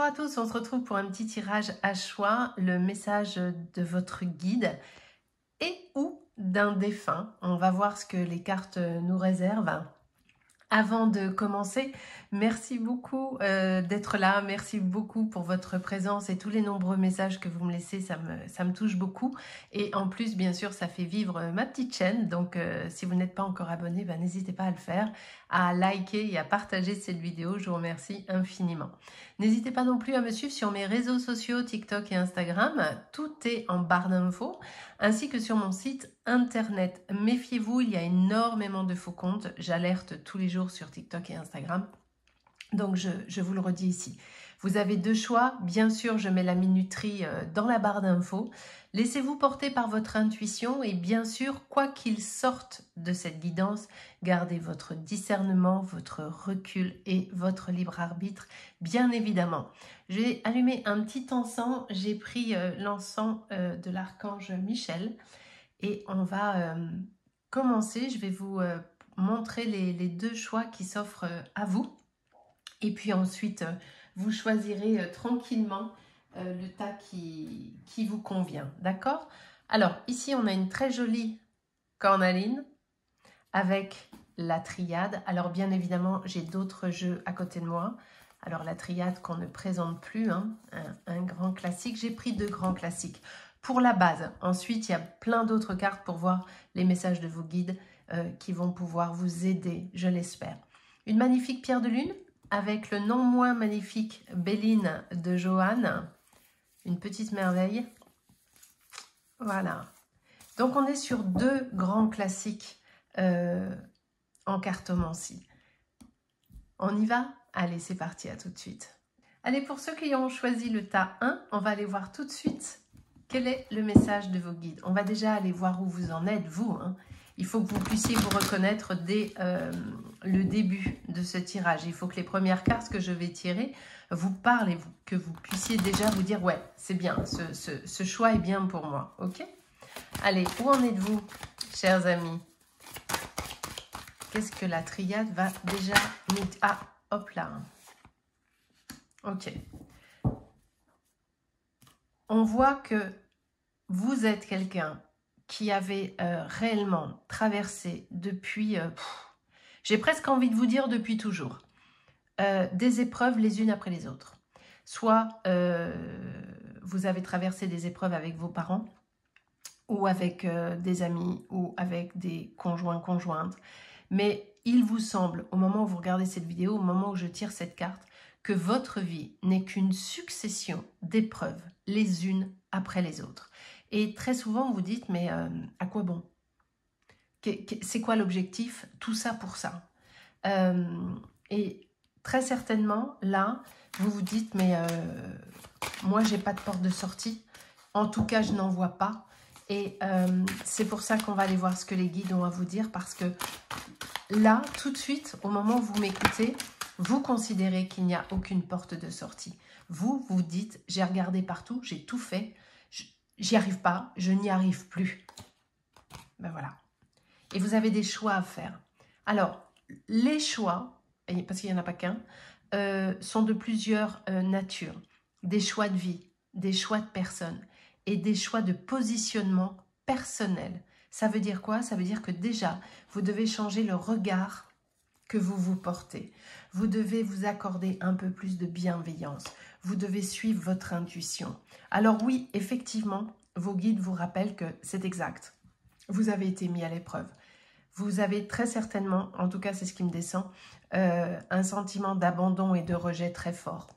à tous, on se retrouve pour un petit tirage à choix, le message de votre guide et ou d'un défunt. On va voir ce que les cartes nous réservent. Avant de commencer, merci beaucoup d'être là, merci beaucoup pour votre présence et tous les nombreux messages que vous me laissez, ça me touche beaucoup. Et en plus, bien sûr, ça fait vivre ma petite chaîne, donc si vous n'êtes pas encore abonné, n'hésitez pas à le faire, à liker et à partager cette vidéo, je vous remercie infiniment. N'hésitez pas non plus à me suivre sur mes réseaux sociaux, TikTok et Instagram, tout est en barre d'infos, ainsi que sur mon site internet. Méfiez-vous, il y a énormément de faux comptes, j'alerte tous les jours sur TikTok et Instagram, donc je vous le redis ici. Vous avez deux choix, bien sûr je mets la minuterie dans la barre d'infos, laissez-vous porter par votre intuition et bien sûr quoi qu'il sorte de cette guidance, gardez votre discernement, votre recul et votre libre arbitre, bien évidemment. J'ai allumé un petit encens, j'ai pris l'encens de l'archange Michel et on va commencer, je vais vous montrer les deux choix qui s'offrent à vous. Et puis ensuite, vous choisirez tranquillement le tas qui vous convient. D'accord? Alors, ici, on a une très jolie cornaline avec la triade. Alors, bien évidemment, j'ai d'autres jeux à côté de moi. Alors, la triade qu'on ne présente plus, hein, un grand classique. J'ai pris deux grands classiques pour la base. Ensuite, il y a plein d'autres cartes pour voir les messages de vos guides qui vont pouvoir vous aider, je l'espère. Une magnifique pierre de lune avec le non moins magnifique Béline de Johanne. Une petite merveille. Voilà. Donc, on est sur deux grands classiques en cartomancie. On y va? Allez, c'est parti, à tout de suite. Allez, pour ceux qui ont choisi le tas 1, on va aller voir tout de suite quel est le message de vos guides. On va déjà aller voir où vous en êtes, vous, hein. Il faut que vous puissiez vous reconnaître dès le début de ce tirage. Il faut que les premières cartes que je vais tirer vous parlent et que vous puissiez déjà vous dire « Ouais, c'est bien, ce choix est bien pour moi. » Ok? Allez, où en êtes-vous, chers amis? Qu'est-ce que la triade va déjà nous... Ah, hop là. Ok. On voit que vous êtes quelqu'un qui avait réellement traversé depuis, j'ai presque envie de vous dire depuis toujours, des épreuves les unes après les autres. Soit vous avez traversé des épreuves avec vos parents, ou avec des amis, ou avec des conjoints, conjointes. Mais il vous semble, au moment où vous regardez cette vidéo, au moment où je tire cette carte, que votre vie n'est qu'une succession d'épreuves, les unes après les autres. Et très souvent, vous dites, mais à quoi bon? C'est quoi l'objectif? Tout ça pour ça. Et très certainement, là, vous vous dites, mais moi, j'ai pas de porte de sortie. En tout cas, je n'en vois pas. Et c'est pour ça qu'on va aller voir ce que les guides ont à vous dire, parce que là, tout de suite, au moment où vous m'écoutez, vous considérez qu'il n'y a aucune porte de sortie. Vous vous dites, j'ai regardé partout, j'ai tout fait, j'y arrive pas, je n'y arrive plus. Ben voilà. Et vous avez des choix à faire. Alors, les choix, parce qu'il n'y en a pas qu'un, sont de plusieurs natures. Des choix de vie, des choix de personnes et des choix de positionnement personnel. Ça veut dire quoi? Ça veut dire que déjà, vous devez changer le regard que vous vous portez. Vous devez vous accorder un peu plus de bienveillance. Vous devez suivre votre intuition. Alors oui, effectivement, vos guides vous rappellent que c'est exact. Vous avez été mis à l'épreuve. Vous avez très certainement, en tout cas c'est ce qui me descend, un sentiment d'abandon et de rejet très fort.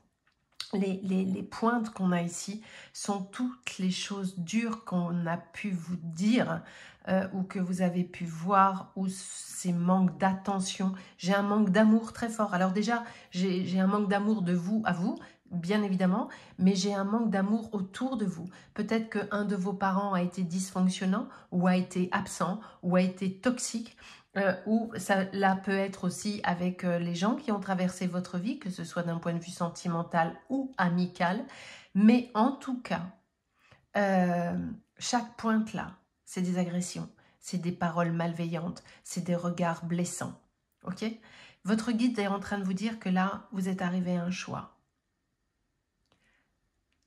Les pointes qu'on a ici sont toutes les choses dures qu'on a pu vous dire ou que vous avez pu voir, ou ces manques d'attention. J'ai un manque d'amour très fort. Alors déjà, j'ai un manque d'amour de vous à vous, bien évidemment, mais j'ai un manque d'amour autour de vous. Peut-être qu'un de vos parents a été dysfonctionnant, ou a été absent, ou a été toxique, ou là peut être aussi avec les gens qui ont traversé votre vie, que ce soit d'un point de vue sentimental ou amical. Mais en tout cas, chaque pointe là, c'est des agressions, c'est des paroles malveillantes, c'est des regards blessants. Ok? Votre guide est en train de vous dire que là, vous êtes arrivé à un choix.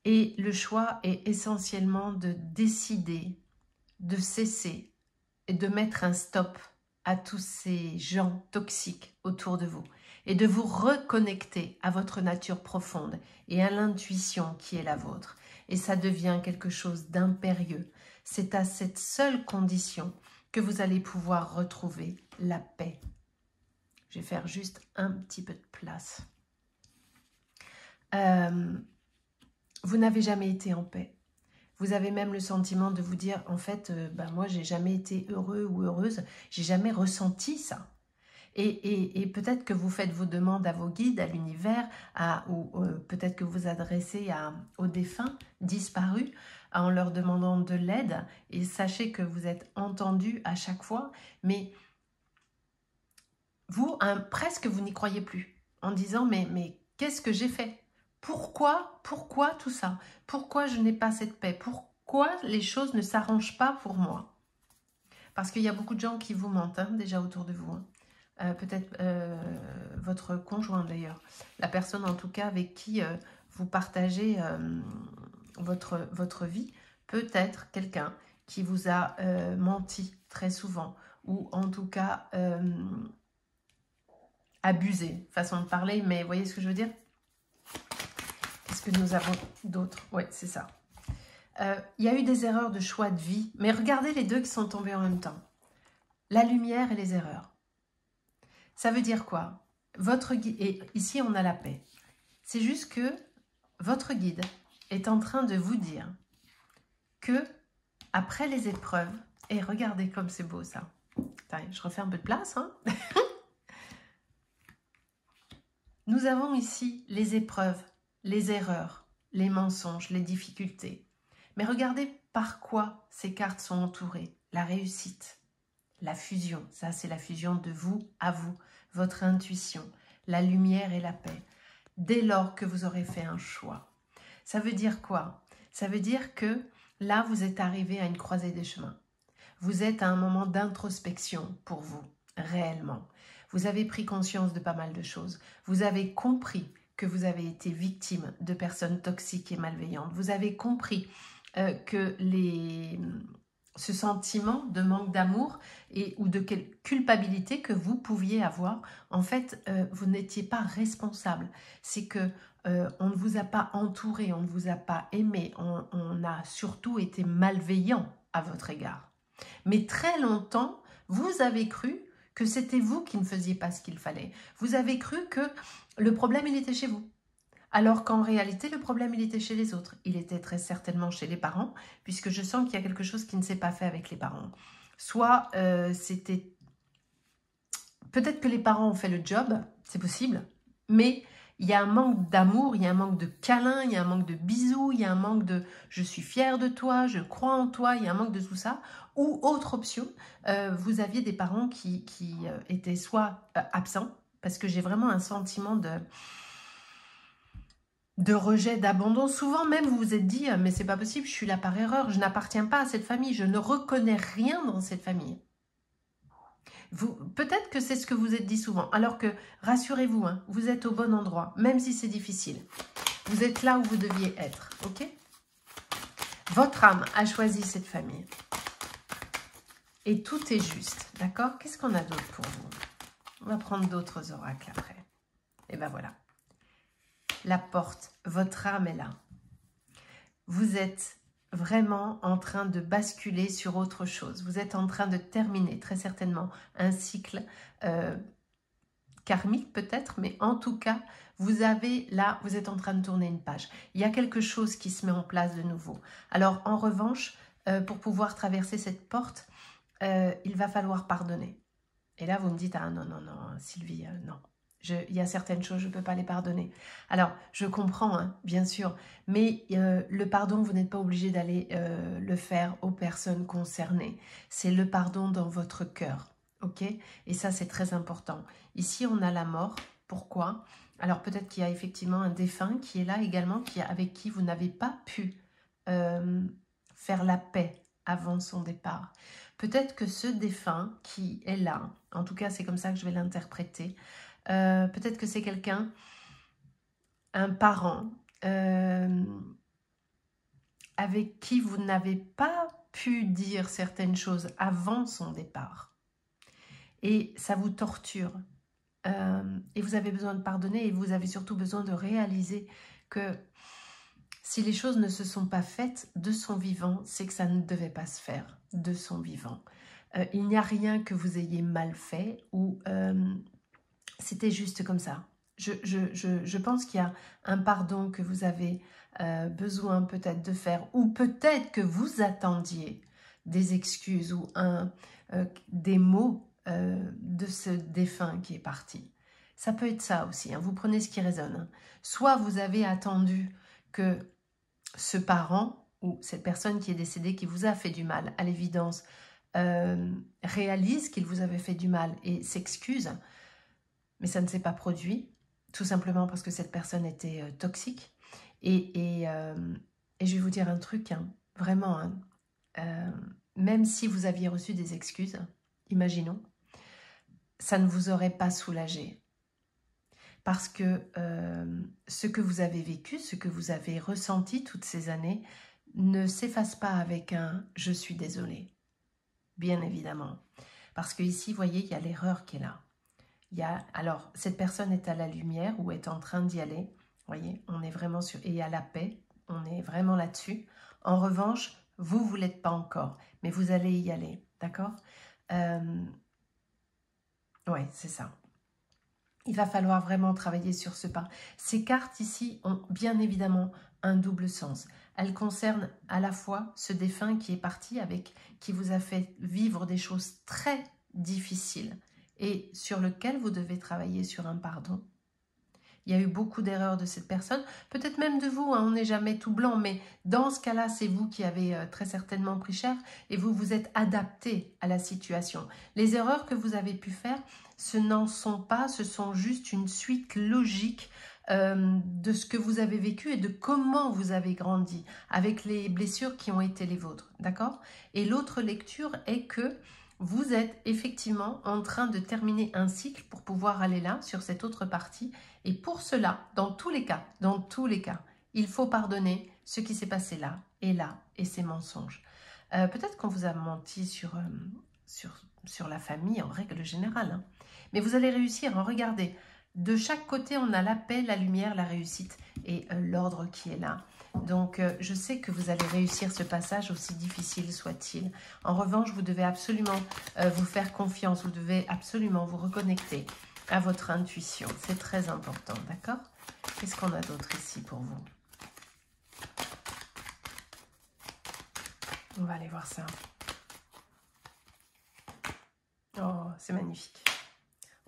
Et le choix est essentiellement de décider, de cesser et de mettre un stop à tous ces gens toxiques autour de vous et de vous reconnecter à votre nature profonde et à l'intuition qui est la vôtre. Et ça devient quelque chose d'impérieux. C'est à cette seule condition que vous allez pouvoir retrouver la paix. Je vais faire juste un petit peu de place. Vous n'avez jamais été en paix. Vous avez même le sentiment de vous dire, en fait, moi, j'ai jamais été heureux ou heureuse. J'ai jamais ressenti ça. Et peut-être que vous faites vos demandes à vos guides, à l'univers, ou peut-être que vous adressez aux défunts disparus en leur demandant de l'aide. Et sachez que vous êtes entendus à chaque fois, mais vous, presque, vous n'y croyez plus. En disant, mais qu'est-ce que j'ai fait ? Pourquoi tout ça? Pourquoi je n'ai pas cette paix? Pourquoi les choses ne s'arrangent pas pour moi? Parce qu'il y a beaucoup de gens qui vous mentent, hein, déjà autour de vous. Hein. Peut-être votre conjoint d'ailleurs. La personne en tout cas avec qui vous partagez votre vie. Peut-être quelqu'un qui vous a menti très souvent. Ou en tout cas abusé, façon de parler. Mais vous voyez ce que je veux dire? Qu'est-ce que nous avons d'autre? Oui, c'est ça. Il y a eu des erreurs de choix de vie, mais regardez les deux qui sont tombés en même temps. La lumière et les erreurs. Ça veut dire quoi? Votre guide, et ici on a la paix. C'est juste que votre guide est en train de vous dire que après les épreuves, et regardez comme c'est beau ça. Attends, je refais un peu de place. Hein. Nous avons ici les épreuves, les erreurs, les mensonges, les difficultés. Mais regardez par quoi ces cartes sont entourées. La réussite, la fusion, ça c'est la fusion de vous à vous, votre intuition, la lumière et la paix. Dès lors que vous aurez fait un choix. Ça veut dire quoi? Ça veut dire que là vous êtes arrivé à une croisée des chemins. Vous êtes à un moment d'introspection pour vous, réellement. Vous avez pris conscience de pas mal de choses. Vous avez compris que vous avez été victime de personnes toxiques et malveillantes. Vous avez compris que ce sentiment de manque d'amour ou de culpabilité que vous pouviez avoir, en fait, vous n'étiez pas responsable. C'est que on ne vous a pas entouré, on ne vous a pas aimé, on a surtout été malveillant à votre égard. Mais très longtemps, vous avez cru que c'était vous qui ne faisiez pas ce qu'il fallait. Vous avez cru que le problème, il était chez vous. Alors qu'en réalité, le problème, il était chez les autres. Il était très certainement chez les parents, puisque je sens qu'il y a quelque chose qui ne s'est pas fait avec les parents. Soit c'était... Peut-être que les parents ont fait le job, c'est possible, mais il y a un manque d'amour, il y a un manque de câlins, il y a un manque de bisous, il y a un manque de « je suis fière de toi, je crois en toi », il y a un manque de tout ça. Ou autre option, vous aviez des parents qui étaient soit absents, parce que j'ai vraiment un sentiment de rejet, d'abandon. Souvent même, vous vous êtes dit « mais c'est pas possible, je suis là par erreur, je n'appartiens pas à cette famille, je ne reconnais rien dans cette famille ». Peut-être que c'est ce que vous êtes dit souvent, alors que rassurez-vous, hein, vous êtes au bon endroit, même si c'est difficile. Vous êtes là où vous deviez être, ok? Votre âme a choisi cette famille. Et tout est juste, d'accord? Qu'est-ce qu'on a d'autre pour vous? On va prendre d'autres oracles après. Et ben voilà. La porte, votre âme est là. Vous êtes vraiment en train de basculer sur autre chose. Vous êtes en train de terminer très certainement un cycle karmique peut-être, mais en tout cas, vous êtes en train de tourner une page. Il y a quelque chose qui se met en place de nouveau. Alors en revanche, pour pouvoir traverser cette porte, il va falloir pardonner. Et là, vous me dites, ah non, non, non, Sylvie, non. Il y a certaines choses, je ne peux pas les pardonner. Alors, je comprends, hein, bien sûr, mais le pardon, vous n'êtes pas obligé d'aller le faire aux personnes concernées. C'est le pardon dans votre cœur, ok? Et ça, c'est très important. Ici, on a la mort. Pourquoi? Alors, peut-être qu'il y a effectivement un défunt qui est là également, avec qui vous n'avez pas pu faire la paix avant son départ. Peut-être que ce défunt qui est là, en tout cas, c'est comme ça que je vais l'interpréter, peut-être que c'est quelqu'un, un parent, avec qui vous n'avez pas pu dire certaines choses avant son départ. Et ça vous torture. Et vous avez besoin de pardonner et vous avez surtout besoin de réaliser que si les choses ne se sont pas faites de son vivant, c'est que ça ne devait pas se faire de son vivant. Il n'y a rien que vous ayez mal fait ou c'était juste comme ça. Je pense qu'il y a un pardon que vous avez besoin peut-être de faire ou peut-être que vous attendiez des excuses ou des mots de ce défunt qui est parti. Ça peut être ça aussi, hein. Vous prenez ce qui résonne. Hein. Soit vous avez attendu que ce parent ou cette personne qui est décédée, qui vous a fait du mal, à l'évidence, réalise qu'il vous avait fait du mal et s'excuse, mais ça ne s'est pas produit, tout simplement parce que cette personne était toxique. Et je vais vous dire un truc, hein, vraiment, hein, même si vous aviez reçu des excuses, imaginons, ça ne vous aurait pas soulagé. Parce que ce que vous avez vécu, ce que vous avez ressenti toutes ces années, ne s'efface pas avec un « je suis désolé », bien évidemment. Parce que ici, vous voyez, il y a l'erreur qui est là. Alors, cette personne est à la lumière ou est en train d'y aller. Vous voyez, on est vraiment sur... Et à la paix, on est vraiment là-dessus. En revanche, vous l'êtes pas encore, mais vous allez y aller, d'accord? Oui, c'est ça. Il va falloir vraiment travailler sur ce pas. Ces cartes ici ont bien évidemment un double sens. Elles concernent à la fois ce défunt qui est parti, qui vous a fait vivre des choses très difficiles et sur lequel vous devez travailler sur un pardon. Il y a eu beaucoup d'erreurs de cette personne, peut-être même de vous, hein, on n'est jamais tout blanc, mais dans ce cas-là, c'est vous qui avez très certainement pris cher et vous vous êtes adapté à la situation. Les erreurs que vous avez pu faire, ce n'en sont pas, ce sont juste une suite logique de ce que vous avez vécu et de comment vous avez grandi avec les blessures qui ont été les vôtres, d'accord? Et l'autre lecture est que vous êtes effectivement en train de terminer un cycle pour pouvoir aller là, sur cette autre partie. Et pour cela, dans tous les cas, il faut pardonner ce qui s'est passé là, et ces mensonges. Peut-être qu'on vous a menti sur la famille en règle générale. Hein. Mais vous allez réussir, hein, regardez. De chaque côté, on a la paix, la lumière, la réussite et l'ordre qui est là. Donc, je sais que vous allez réussir ce passage, aussi difficile soit-il. En revanche, vous devez absolument vous faire confiance. Vous devez absolument vous reconnecter à votre intuition. C'est très important, d'accord? Qu'est-ce qu'on a d'autre ici pour vous? On va aller voir ça. Oh, c'est magnifique.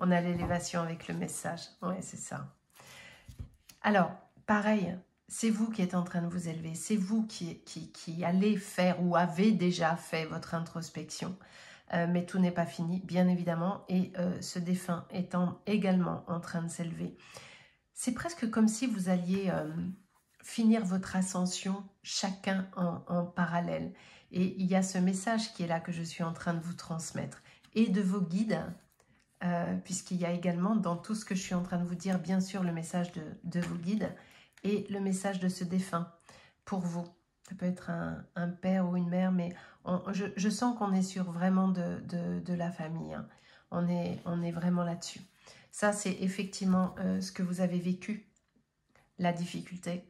On a l'élévation avec le message. Oui, c'est ça. Alors, pareil, c'est vous qui êtes en train de vous élever. C'est vous qui allez faire ou avez déjà fait votre introspection. Mais tout n'est pas fini, bien évidemment. Et ce défunt étant également en train de s'élever. C'est presque comme si vous alliez finir votre ascension chacun en parallèle. Et il y a ce message qui est là que je suis en train de vous transmettre. Et de vos guides... puisqu'il y a également dans tout ce que je suis en train de vous dire, bien sûr, le message de vos guides et le message de ce défunt pour vous. Ça peut être un père ou une mère, mais je sens qu'on est sur vraiment de la famille. Hein. On est vraiment là-dessus. Ça, c'est effectivement ce que vous avez vécu, la difficulté,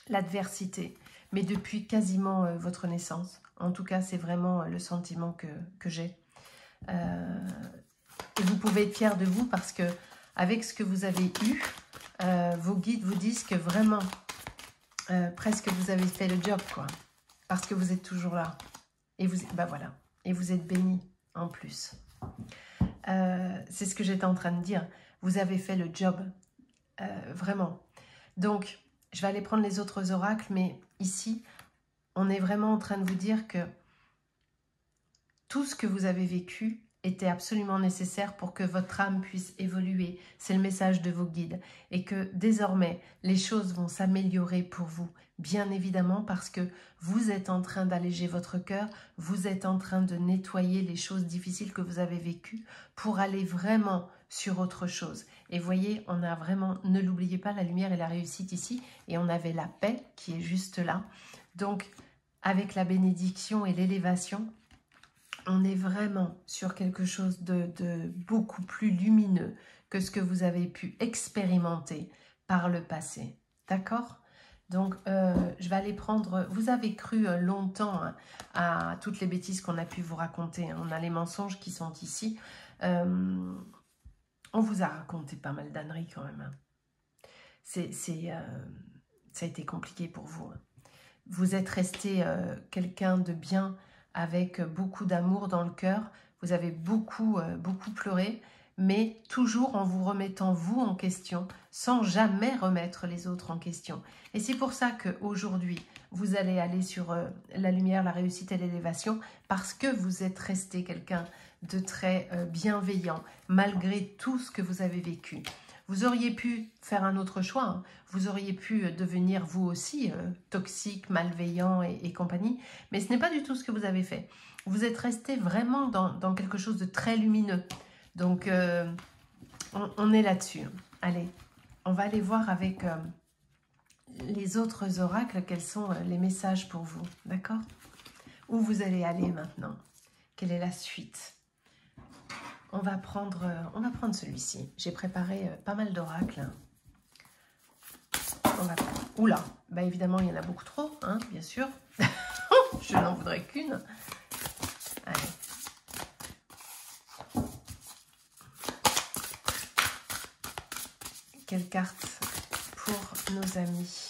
l'adversité, mais depuis quasiment votre naissance. En tout cas, c'est vraiment le sentiment que j'ai. Et vous pouvez être fiers de vous parce que avec ce que vous avez eu, vos guides vous disent que vraiment, presque vous avez fait le job, quoi. Parce que vous êtes toujours là. Et vous, bah voilà. Et vous êtes bénis en plus. C'est ce que j'étais en train de dire. Vous avez fait le job. Vraiment. Donc, je vais aller prendre les autres oracles, mais ici, on est vraiment en train de vous dire que tout ce que vous avez vécu était absolument nécessaire pour que votre âme puisse évoluer. C'est le message de vos guides. Et que désormais, les choses vont s'améliorer pour vous. Bien évidemment, parce que vous êtes en train d'alléger votre cœur, vous êtes en train de nettoyer les choses difficiles que vous avez vécues pour aller vraiment sur autre chose. Et voyez, on a vraiment, ne l'oubliez pas, la lumière et la réussite ici. Et on avait la paix qui est juste là. Donc, avec la bénédiction et l'élévation, on est vraiment sur quelque chose de beaucoup plus lumineux que ce que vous avez pu expérimenter par le passé. D'accord? Donc, je vais aller prendre... Vous avez cru longtemps hein, à toutes les bêtises qu'on a pu vous raconter. Hein. On a les mensonges qui sont ici. On vous a raconté pas mal d'âneries quand même. Hein. Ça a été compliqué pour vous. Hein. Vous êtes resté quelqu'un de bien avec beaucoup d'amour dans le cœur. Vous avez beaucoup pleuré, mais toujours en vous remettant vous en question, sans jamais remettre les autres en question. Et c'est pour ça qu'aujourd'hui, vous allez aller sur la lumière, la réussite et l'élévation, parce que vous êtes resté quelqu'un de très bienveillant, malgré tout ce que vous avez vécu. Vous auriez pu faire un autre choix, hein. Vous auriez pu devenir vous aussi toxique, malveillant et compagnie, mais ce n'est pas du tout ce que vous avez fait. Vous êtes resté vraiment dans quelque chose de très lumineux. Donc, on est là-dessus. Allez, on va aller voir avec les autres oracles quels sont les messages pour vous, d'accord? Où vous allez aller maintenant? Quelle est la suite? On va prendre celui-ci. J'ai préparé pas mal d'oracles. On va prendre... Oula, bah évidemment, il y en a beaucoup trop, hein, bien sûr. Je n'en voudrais qu'une. Allez. Quelle carte pour nos amis?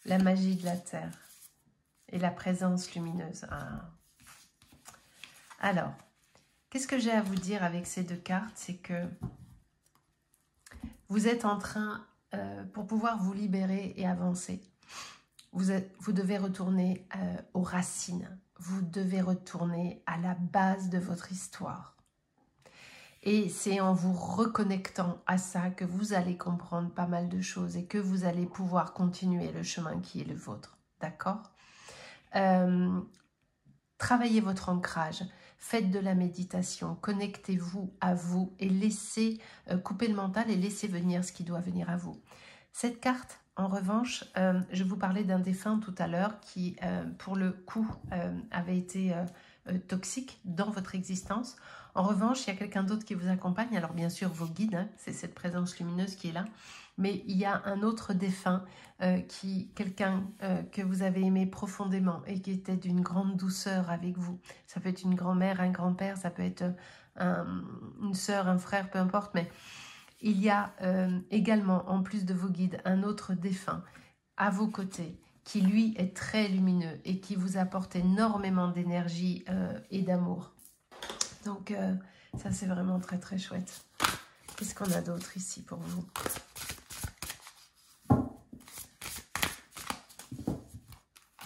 La magie de la terre et la présence lumineuse. Ah. Alors, qu'est-ce que j'ai à vous dire avec ces deux cartes? C'est que vous êtes en train, pour pouvoir vous libérer et avancer, vous devez retourner aux racines. Vous devez retourner à la base de votre histoire. Et c'est en vous reconnectant à ça que vous allez comprendre pas mal de choses et que vous allez pouvoir continuer le chemin qui est le vôtre. D'accord? Travaillez votre ancrage. Faites de la méditation, connectez-vous à vous et laissez couper le mental et laissez venir ce qui doit venir à vous. Cette carte, en revanche, je vous parlais d'un défunt tout à l'heure qui, pour le coup, avait été toxique dans votre existence. En revanche, il y a quelqu'un d'autre qui vous accompagne. Alors bien sûr, vos guides, hein, c'est cette présence lumineuse qui est là. Mais il y a un autre défunt, quelqu'un que vous avez aimé profondément et qui était d'une grande douceur avec vous. Ça peut être une grand-mère, un grand-père, ça peut être une sœur, un frère, peu importe. Mais il y a également, en plus de vos guides, un autre défunt à vos côtés qui, lui, est très lumineux et qui vous apporte énormément d'énergie et d'amour. Donc, ça, c'est vraiment très, très chouette. Qu'est-ce qu'on a d'autre ici pour vous?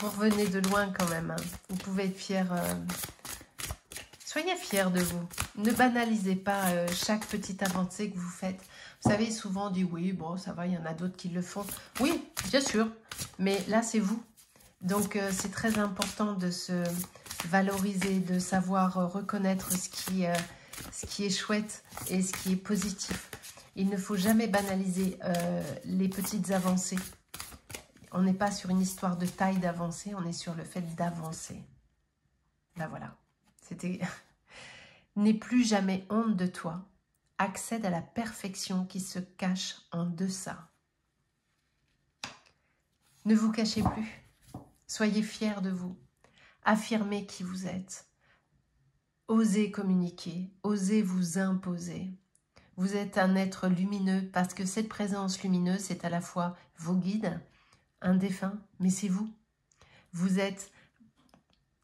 Vous revenez de loin quand même. Hein. Vous pouvez être fiers. Soyez fiers de vous. Ne banalisez pas chaque petite avancée que vous faites. Vous savez, souvent on dit oui, bon, ça va, il y en a d'autres qui le font. Oui, bien sûr. Mais là, c'est vous. Donc, c'est très important de se valoriser, de savoir reconnaître ce qui est chouette et ce qui est positif. Il ne faut jamais banaliser les petites avancées. On n'est pas sur une histoire de taille d'avancée, on est sur le fait d'avancer. Ben voilà, c'était... N'aie plus jamais honte de toi. Accède à la perfection qui se cache en deçà. Ne vous cachez plus. Soyez fiers de vous. Affirmez qui vous êtes. Osez communiquer. Osez vous imposer. Vous êtes un être lumineux parce que cette présence lumineuse, c'est à la fois vos guides, un défunt, mais c'est vous. Vous êtes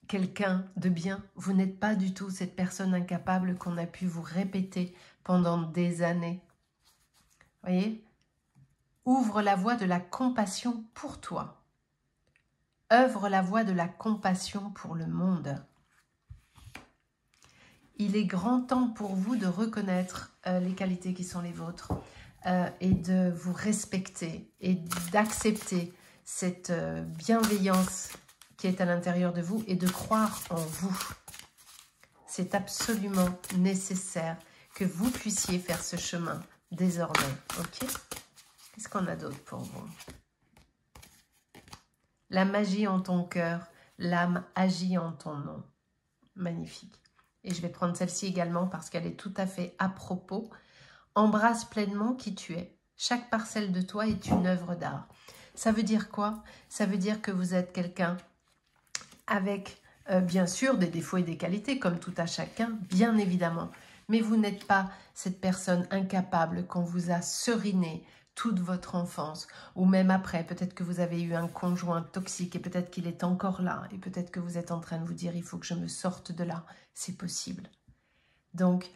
quelqu'un de bien. Vous n'êtes pas du tout cette personne incapable qu'on a pu vous répéter pendant des années. Voyez? Ouvre la voie de la compassion pour toi. Œuvre la voie de la compassion pour le monde. Il est grand temps pour vous de reconnaître les qualités qui sont les vôtres et de vous respecter et d'accepter cette bienveillance qui est à l'intérieur de vous et de croire en vous. C'est absolument nécessaire que vous puissiez faire ce chemin désormais. Ok? Qu'est-ce qu'on a d'autre pour vous? La magie en ton cœur, l'âme agit en ton nom. Magnifique. Et je vais prendre celle-ci également parce qu'elle est tout à fait à propos. Embrasse pleinement qui tu es. Chaque parcelle de toi est une œuvre d'art. Ça veut dire quoi? Ça veut dire que vous êtes quelqu'un avec, bien sûr, des défauts et des qualités, comme tout à chacun, bien évidemment. Mais vous n'êtes pas cette personne incapable qu'on vous a seriné toute votre enfance, ou même après, peut-être que vous avez eu un conjoint toxique et peut-être qu'il est encore là, et peut-être que vous êtes en train de vous dire « il faut que je me sorte de là », c'est possible. Donc,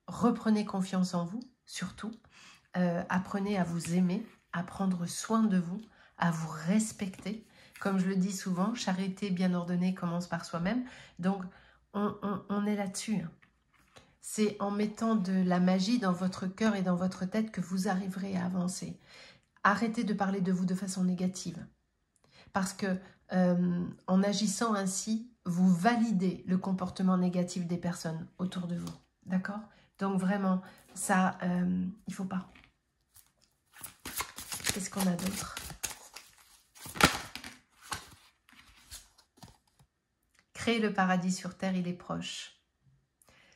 reprenez confiance en vous, surtout. Apprenez à vous aimer, à prendre soin de vous, à vous respecter. Comme je le dis souvent, charité bien ordonnée commence par soi-même. Donc, on est là-dessus. C'est en mettant de la magie dans votre cœur et dans votre tête que vous arriverez à avancer. Arrêtez de parler de vous de façon négative. Parce que en agissant ainsi, vous validez le comportement négatif des personnes autour de vous. D'accord? Donc vraiment, ça, il ne faut pas. Qu'est-ce qu'on a d'autre? Créer le paradis sur terre, il est proche.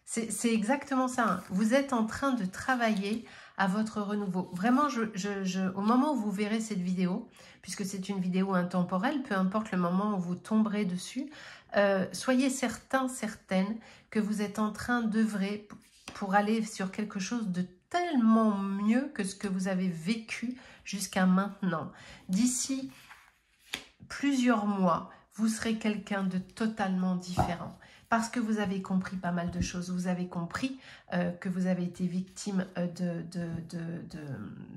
C'est exactement ça. Hein. Vous êtes en train de travailler à votre renouveau. Vraiment, au moment où vous verrez cette vidéo, puisque c'est une vidéo intemporelle, peu importe le moment où vous tomberez dessus, soyez certains, certaines que vous êtes en train d'œuvrer pour aller sur quelque chose de tellement mieux que ce que vous avez vécu jusqu'à maintenant. D'ici plusieurs mois, vous serez quelqu'un de totalement différent. Parce que vous avez compris pas mal de choses. Vous avez compris que vous avez été victime de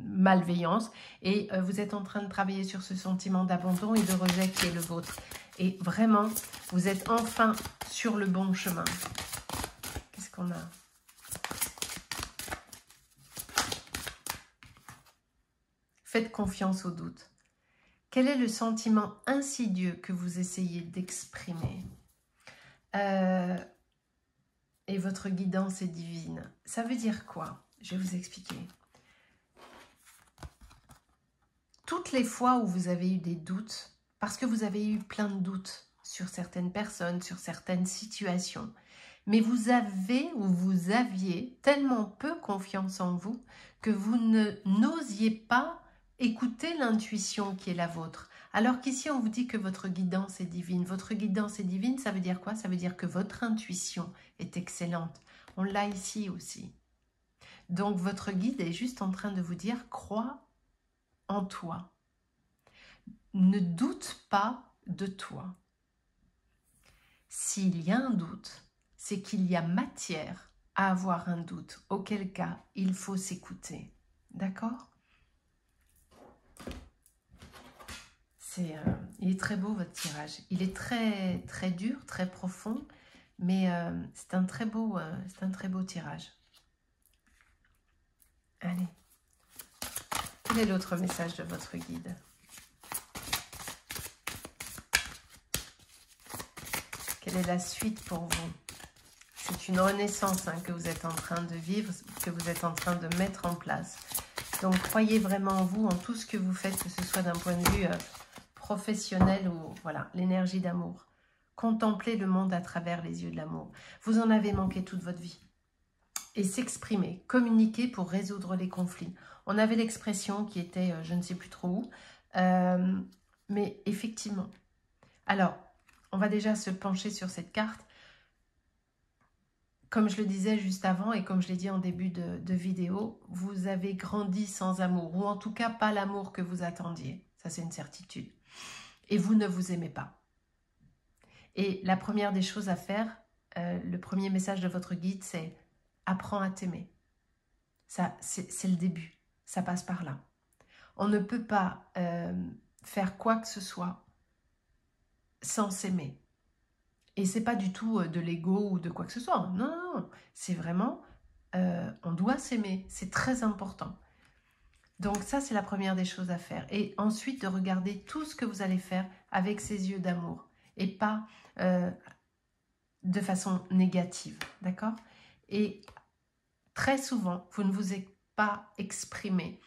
malveillance. Et vous êtes en train de travailler sur ce sentiment d'abandon et de rejet qui est le vôtre. Et vraiment, vous êtes enfin sur le bon chemin. Qu'est-ce qu'on a? Faites confiance au doute. Quel est le sentiment insidieux que vous essayez d'exprimer? Et votre guidance est divine. Ça veut dire quoi? Je vais vous expliquer. Toutes les fois où vous avez eu des doutes, parce que vous avez eu plein de doutes sur certaines personnes, sur certaines situations, mais vous avez ou vous aviez tellement peu confiance en vous que vous n'osiez pas écouter l'intuition qui est la vôtre. Alors qu'ici, on vous dit que votre guidance est divine. Votre guidance est divine, ça veut dire quoi? Ça veut dire que votre intuition est excellente. On l'a ici aussi. Donc, votre guide est juste en train de vous dire, crois en toi. Ne doute pas de toi. S'il y a un doute, c'est qu'il y a matière à avoir un doute, auquel cas il faut s'écouter. D'accord? Il est très beau votre tirage. Il est très, très dur, très profond, mais c'est un très beau tirage. Allez. Quel est l'autre message de votre guide? Quelle est la suite pour vous? C'est une renaissance que vous êtes en train de vivre, que vous êtes en train de mettre en place. Donc, croyez vraiment en vous, en tout ce que vous faites, que ce soit d'un point de vue professionnel ou voilà, l'énergie d'amour. Contemplez le monde à travers les yeux de l'amour. Vous en avez manqué toute votre vie. Et s'exprimer, communiquer pour résoudre les conflits. On avait l'expression qui était, je ne sais plus trop où, mais effectivement. Alors, on va déjà se pencher sur cette carte. Comme je le disais juste avant et comme je l'ai dit en début de vidéo, vous avez grandi sans amour, ou en tout cas pas l'amour que vous attendiez. Ça, c'est une certitude. Et vous ne vous aimez pas. Et la première des choses à faire, le premier message de votre guide, c'est « apprends à t'aimer ». Ça, c'est le début. Ça passe par là. On ne peut pas faire quoi que ce soit sans s'aimer. Et c'est pas du tout de l'ego ou de quoi que ce soit. Non, non, non. C'est vraiment, on doit s'aimer. C'est très important. Donc ça, c'est la première des choses à faire. Et ensuite, de regarder tout ce que vous allez faire avec ces yeux d'amour. Et pas de façon négative. D'accord? Et très souvent, vous ne vous êtes pas exprimé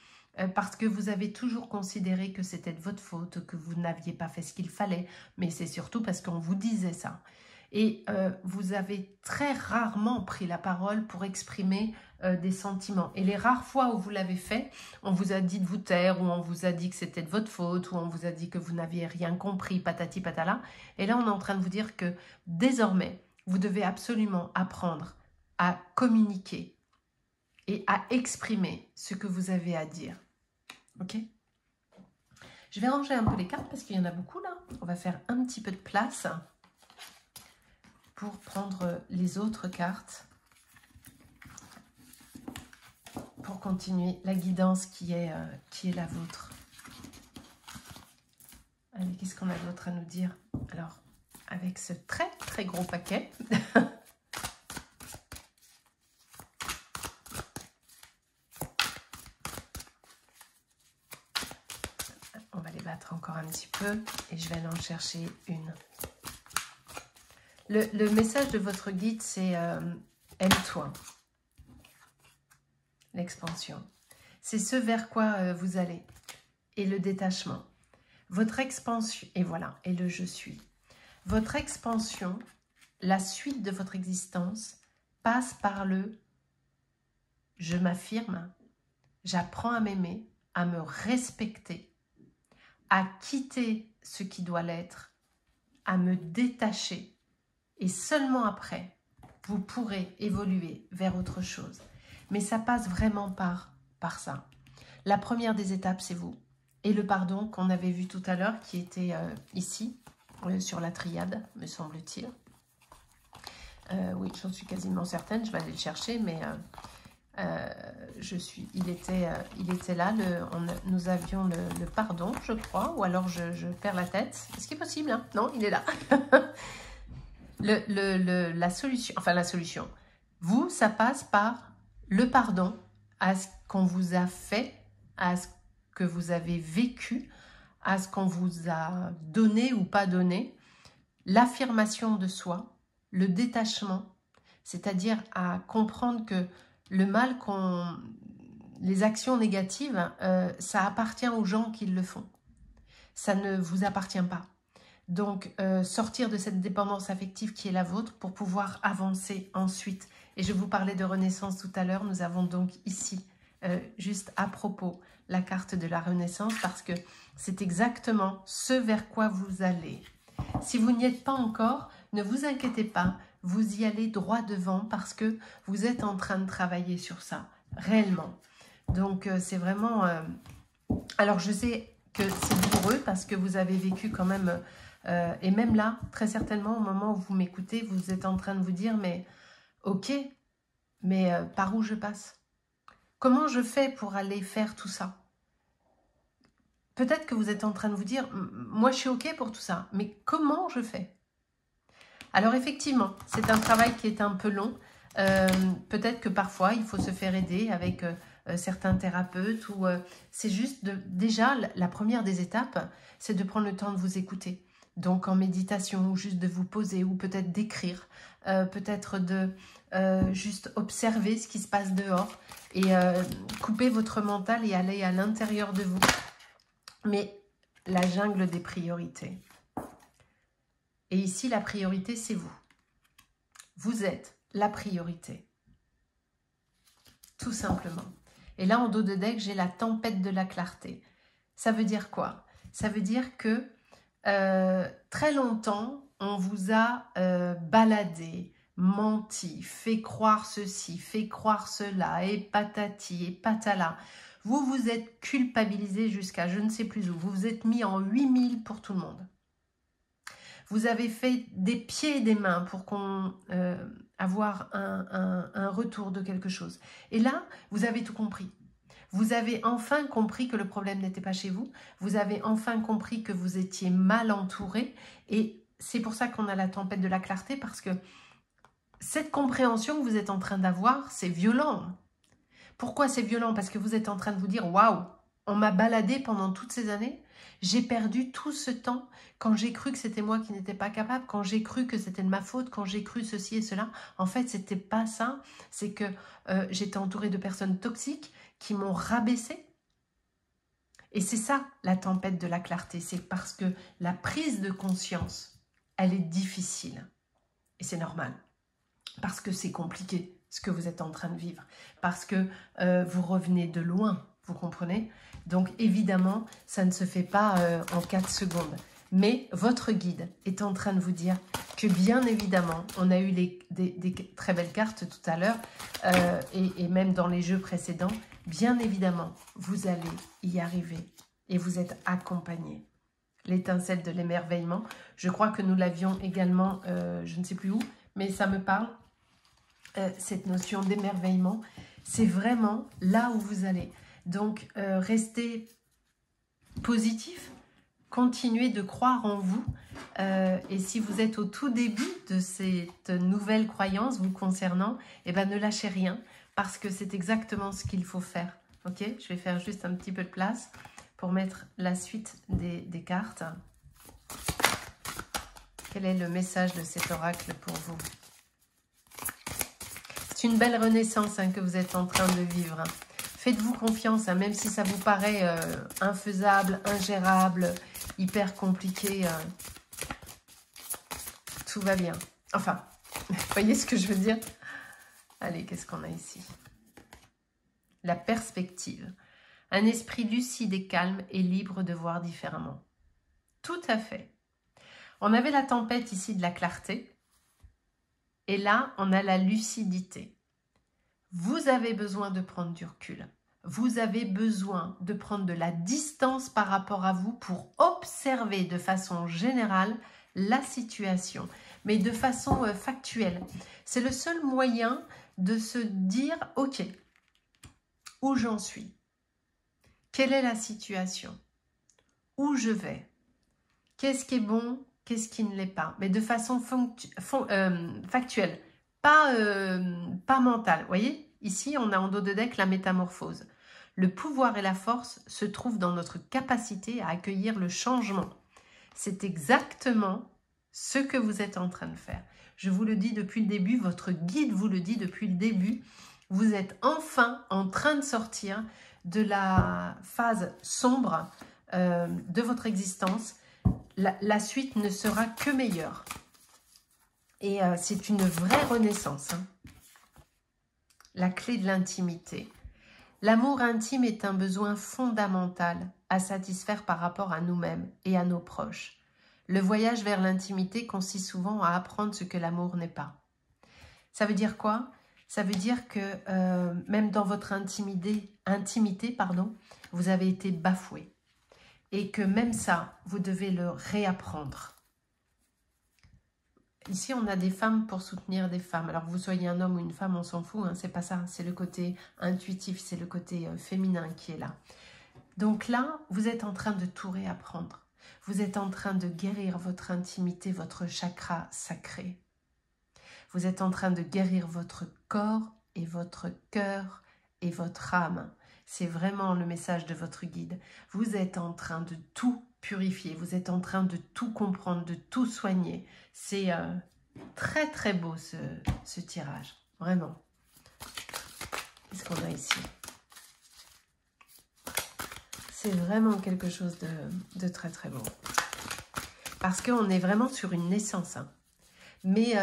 parce que vous avez toujours considéré que c'était de votre faute, que vous n'aviez pas fait ce qu'il fallait, mais c'est surtout parce qu'on vous disait ça. Et vous avez très rarement pris la parole pour exprimer des sentiments. Et les rares fois où vous l'avez fait, on vous a dit de vous taire, ou on vous a dit que c'était de votre faute, ou on vous a dit que vous n'aviez rien compris, patati patala. Et là, on est en train de vous dire que désormais, vous devez absolument apprendre à communiquer et à exprimer ce que vous avez à dire. Ok? Je vais ranger un peu les cartes parce qu'il y en a beaucoup là. On va faire un petit peu de place pour prendre les autres cartes pour continuer la guidance qui est la vôtre. Allez, qu'est-ce qu'on a d'autre à nous dire? Alors, avec ce très très gros paquet, on va les battre encore un petit peu et je vais aller en chercher une. Le message de votre guide, c'est aime-toi. L'expansion. C'est ce vers quoi vous allez. Et le détachement. Votre expansion, et voilà, et le je suis. Votre expansion, la suite de votre existence, passe par le je m'affirme, j'apprends à m'aimer, à me respecter, à quitter ce qui doit l'être, à me détacher. Et seulement après, vous pourrez évoluer vers autre chose. Mais ça passe vraiment par ça. La première des étapes, c'est vous. Et le pardon qu'on avait vu tout à l'heure, qui était ici, sur la triade, me semble-t-il. Oui, j'en suis quasiment certaine, je vais aller le chercher, mais il était là, nous avions le pardon, je crois, ou alors je perds la tête. Est-ce qu'il est possible, hein? Non, il est là. La solution. Vous, ça passe par le pardon à ce qu'on vous a fait, à ce que vous avez vécu, à ce qu'on vous a donné ou pas donné, l'affirmation de soi, le détachement, c'est-à-dire à comprendre que le mal les actions négatives, ça appartient aux gens qui le font. Ça ne vous appartient pas. Donc, sortir de cette dépendance affective qui est la vôtre pour pouvoir avancer ensuite. Et je vous parlais de renaissance tout à l'heure. Nous avons donc ici, juste à propos, la carte de la renaissance parce que c'est exactement ce vers quoi vous allez. Si vous n'y êtes pas encore, ne vous inquiétez pas. Vous y allez droit devant parce que vous êtes en train de travailler sur ça, réellement. Donc, c'est vraiment... Alors, je sais que c'est douloureux parce que vous avez vécu quand même... et même là, très certainement, au moment où vous m'écoutez, vous êtes en train de vous dire, mais ok, mais par où je passe? Comment je fais pour aller faire tout ça? Peut-être que vous êtes en train de vous dire, moi je suis ok pour tout ça, mais comment je fais? Alors effectivement, c'est un travail qui est un peu long. Peut-être que parfois, il faut se faire aider avec certains thérapeutes. Ou c'est juste, déjà, la première des étapes, c'est de prendre le temps de vous écouter. Donc en méditation, ou juste de vous poser, ou peut-être d'écrire, peut-être de juste observer ce qui se passe dehors et couper votre mental et aller à l'intérieur de vous. Mais la jungle des priorités. Et ici, la priorité, c'est vous. Vous êtes la priorité. Tout simplement. Et là, en dos de deck, j'ai la tempête de la clarté. Ça veut dire quoi? Ça veut dire que très longtemps, on vous a baladé, menti, fait croire ceci, fait croire cela, et patati, et patala. Vous vous êtes culpabilisé jusqu'à je ne sais plus où. Vous vous êtes mis en 8000 pour tout le monde. Vous avez fait des pieds et des mains pour avoir un retour de quelque chose. Et là, vous avez tout compris. Vous avez enfin compris que le problème n'était pas chez vous. Vous avez enfin compris que vous étiez mal entouré. Et c'est pour ça qu'on a la tempête de la clarté, parce que cette compréhension que vous êtes en train d'avoir, c'est violent. Pourquoi c'est violent? Parce que vous êtes en train de vous dire « Waouh, On m'a baladé pendant toutes ces années. J'ai perdu tout ce temps quand j'ai cru que c'était moi qui n'étais pas capable, quand j'ai cru que c'était de ma faute, quand j'ai cru ceci et cela. En fait, c'était pas ça. C'est que j'étais entourée de personnes toxiques qui m'ont rabaissée. Et c'est ça, la tempête de la clarté. C'est parce que la prise de conscience, elle est difficile. Et c'est normal. Parce que c'est compliqué, ce que vous êtes en train de vivre. Parce que vous revenez de loin, vous comprenez? Donc évidemment, ça ne se fait pas en 4 secondes. Mais votre guide est en train de vous dire que bien évidemment, on a eu des très belles cartes tout à l'heure, et même dans les jeux précédents, bien évidemment, vous allez y arriver et vous êtes accompagné. L'étincelle de l'émerveillement, je crois que nous l'avions également, je ne sais plus où, mais ça me parle, cette notion d'émerveillement, c'est vraiment là où vous allez. Donc, restez positif, continuez de croire en vous, et si vous êtes au tout début de cette nouvelle croyance vous concernant, eh ben, ne lâchez rien, parce que c'est exactement ce qu'il faut faire. Ok, je vais faire juste un petit peu de place pour mettre la suite des cartes. Quel est le message de cet oracle pour vous? C'est une belle renaissance que vous êtes en train de vivre. Faites-vous confiance, même si ça vous paraît infaisable, ingérable, hyper compliqué. Tout va bien. Enfin, vous voyez ce que je veux dire? Allez, qu'est-ce qu'on a ici? La perspective. Un esprit lucide et calme et libre de voir différemment. Tout à fait. On avait la tempête ici de la clarté. Et là, on a la lucidité. Vous avez besoin de prendre du recul. Vous avez besoin de prendre de la distance par rapport à vous pour observer de façon générale la situation, mais de façon factuelle. C'est le seul moyen de se dire, ok, où j'en suis? Quelle est la situation? Où je vais? Qu'est-ce qui est bon? Qu'est-ce qui ne l'est pas? Mais de façon factuelle, pas mentale. Vous voyez? Ici, on a en dos de deck la métamorphose. Le pouvoir et la force se trouvent dans notre capacité à accueillir le changement. C'est exactement ce que vous êtes en train de faire. Je vous le dis depuis le début, votre guide vous le dit depuis le début. Vous êtes enfin en train de sortir de la phase sombre de votre existence. La suite ne sera que meilleure. Et c'est une vraie renaissance. La clé de l'intimité. L'amour intime est un besoin fondamental à satisfaire par rapport à nous-mêmes et à nos proches. Le voyage vers l'intimité consiste souvent à apprendre ce que l'amour n'est pas. Ça veut dire quoi? Ça veut dire que même dans votre intimité, vous avez été bafoué. Et que même ça, vous devez le réapprendre. Ici, on a des femmes pour soutenir des femmes. Alors que vous soyez un homme ou une femme, on s'en fout, c'est pas ça. C'est le côté intuitif, c'est le côté féminin qui est là. Donc là, vous êtes en train de tout réapprendre. Vous êtes en train de guérir votre intimité, votre chakra sacré. Vous êtes en train de guérir votre corps et votre cœur et votre âme. C'est vraiment le message de votre guide. Vous êtes en train de tout purifier, vous êtes en train de tout comprendre, de tout soigner. C'est très très beau ce tirage, vraiment. Qu'est-ce qu'on a ici? C'est vraiment quelque chose de très très beau. Parce qu'on est vraiment sur une naissance, mais